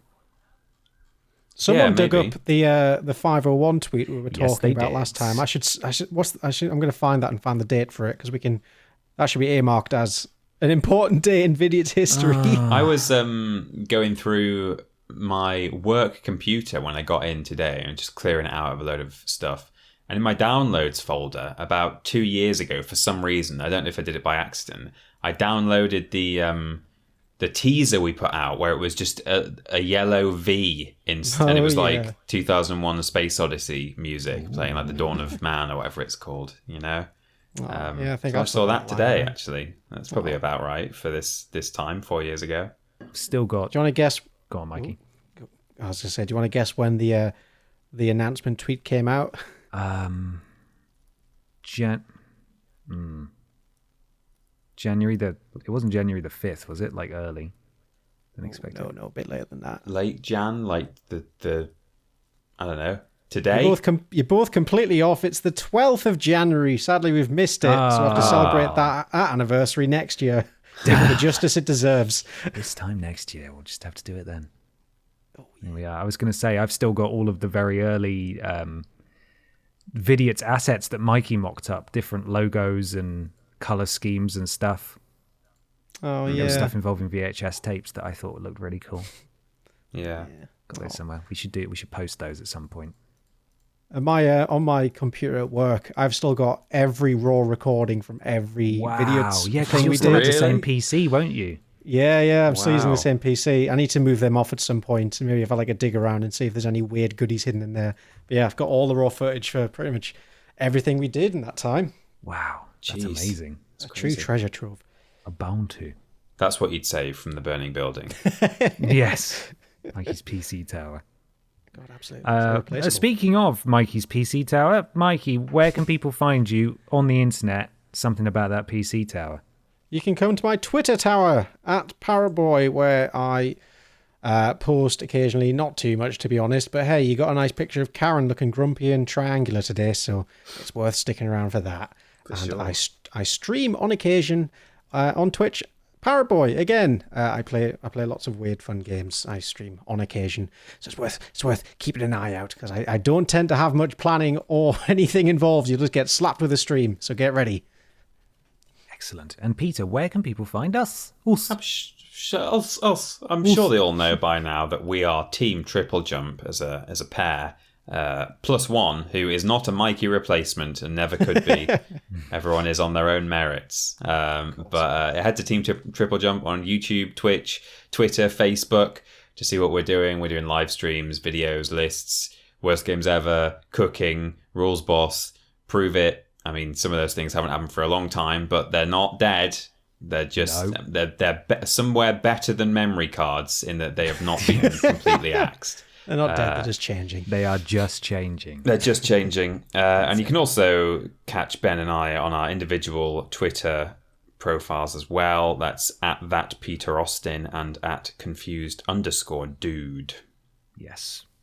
Someone dug up the 501 tweet we were talking about did. last time. I'm going to find that and find the date for it, because that should be earmarked as an important day in Vidiots history. I was going through my work computer when I got in today and just clearing it out of a load of stuff. And in my downloads folder, about 2 years ago, for some reason, I don't know if I did it by accident, I downloaded the teaser we put out where it was just a yellow V and it was like 2001 A Space Odyssey music playing like The Dawn of Man or whatever it's called, you know? I think I saw that today, actually. That's probably about right for this time, 4 years ago. Still got... Do you want to guess? Go on, Mikey. I was going to say, do you want to guess when the announcement tweet came out? January it wasn't January the 5th, was it? Like early? Didn't expect it. No, a bit later than that. Late Jan, like the I don't know. Today? You're both completely off. It's the 12th of January. Sadly, we've missed it, so I have to celebrate that anniversary next year. Give it the justice it deserves. This time next year, we'll just have to do it then. Here we are. I was going to say, I've still got all of the very early Vidiots assets that Mikey mocked up, different logos and color schemes and stuff. Oh, There yeah. was stuff involving VHS tapes that I thought looked really cool. Yeah. Got those somewhere. We should post those at some point. On my computer at work, I've still got every raw recording from every Vidiots Yeah, because thing you'll we still have did. the same PC, won't you? Yeah, I'm still using Wow. the same PC. I need to move them off at some point, and maybe if I like a dig around and see if there's any weird goodies hidden in there. But yeah, I've got all the raw footage for pretty much everything we did in that time. Wow, that's Jeez. amazing. It's a true treasure trove. A bound to. That's what you'd save from the burning building. Yes. Mikey's PC tower. God, absolutely. It's irreplaceable. Speaking of Mikey's PC tower, Mikey, where can people find you on the internet? Something about that PC tower. You can come to my Twitter tower at Paraboy, where I post occasionally, not too much to be honest, but hey, you got a nice picture of Karen looking grumpy and triangular today, so it's worth sticking around for that. sure. I stream on occasion on Twitch. Paraboy again. I play lots of weird fun games. I stream on occasion, so it's worth keeping an eye out because I don't tend to have much planning or anything involved. You'll just get slapped with a stream, so get ready. Excellent. And Peter, where can people find us? Us. I'm sure they all know by now that we are Team Triple Jump as a pair. Plus one, who is not a Mikey replacement and never could be. Everyone is on their own merits. But head to Team Triple Jump on YouTube, Twitch, Twitter, Facebook to see what we're doing. We're doing live streams, videos, lists, worst games ever, cooking, rules boss, prove it. I mean, some of those things haven't happened for a long time, but they're not dead. They're just they're somewhere better than memory cards in that they have not been completely axed. They're not dead, they're just changing. They are just changing. They're just changing. And you can also catch Ben and I on our individual Twitter profiles as well. That's at that Peter Austin and at confused_dude.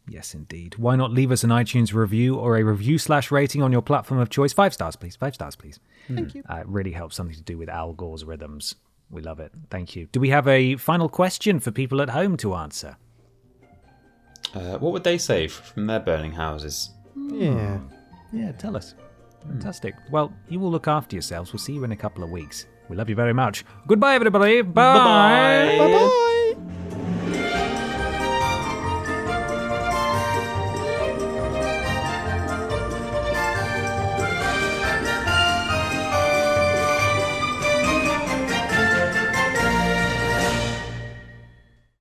Yes, indeed. Why not leave us an iTunes review or a review/rating on your platform of choice? 5 stars, please. 5 stars, please. Thank you. It really helps. Something to do with Al Gore's rhythms. We love it. Thank you. Do we have a final question for people at home to answer? What would they save from their burning houses? Yeah. Yeah, tell us. Fantastic. Well, you will look after yourselves. We'll see you in a couple of weeks. We love you very much. Goodbye, everybody. Bye. Bye-bye. Bye-bye.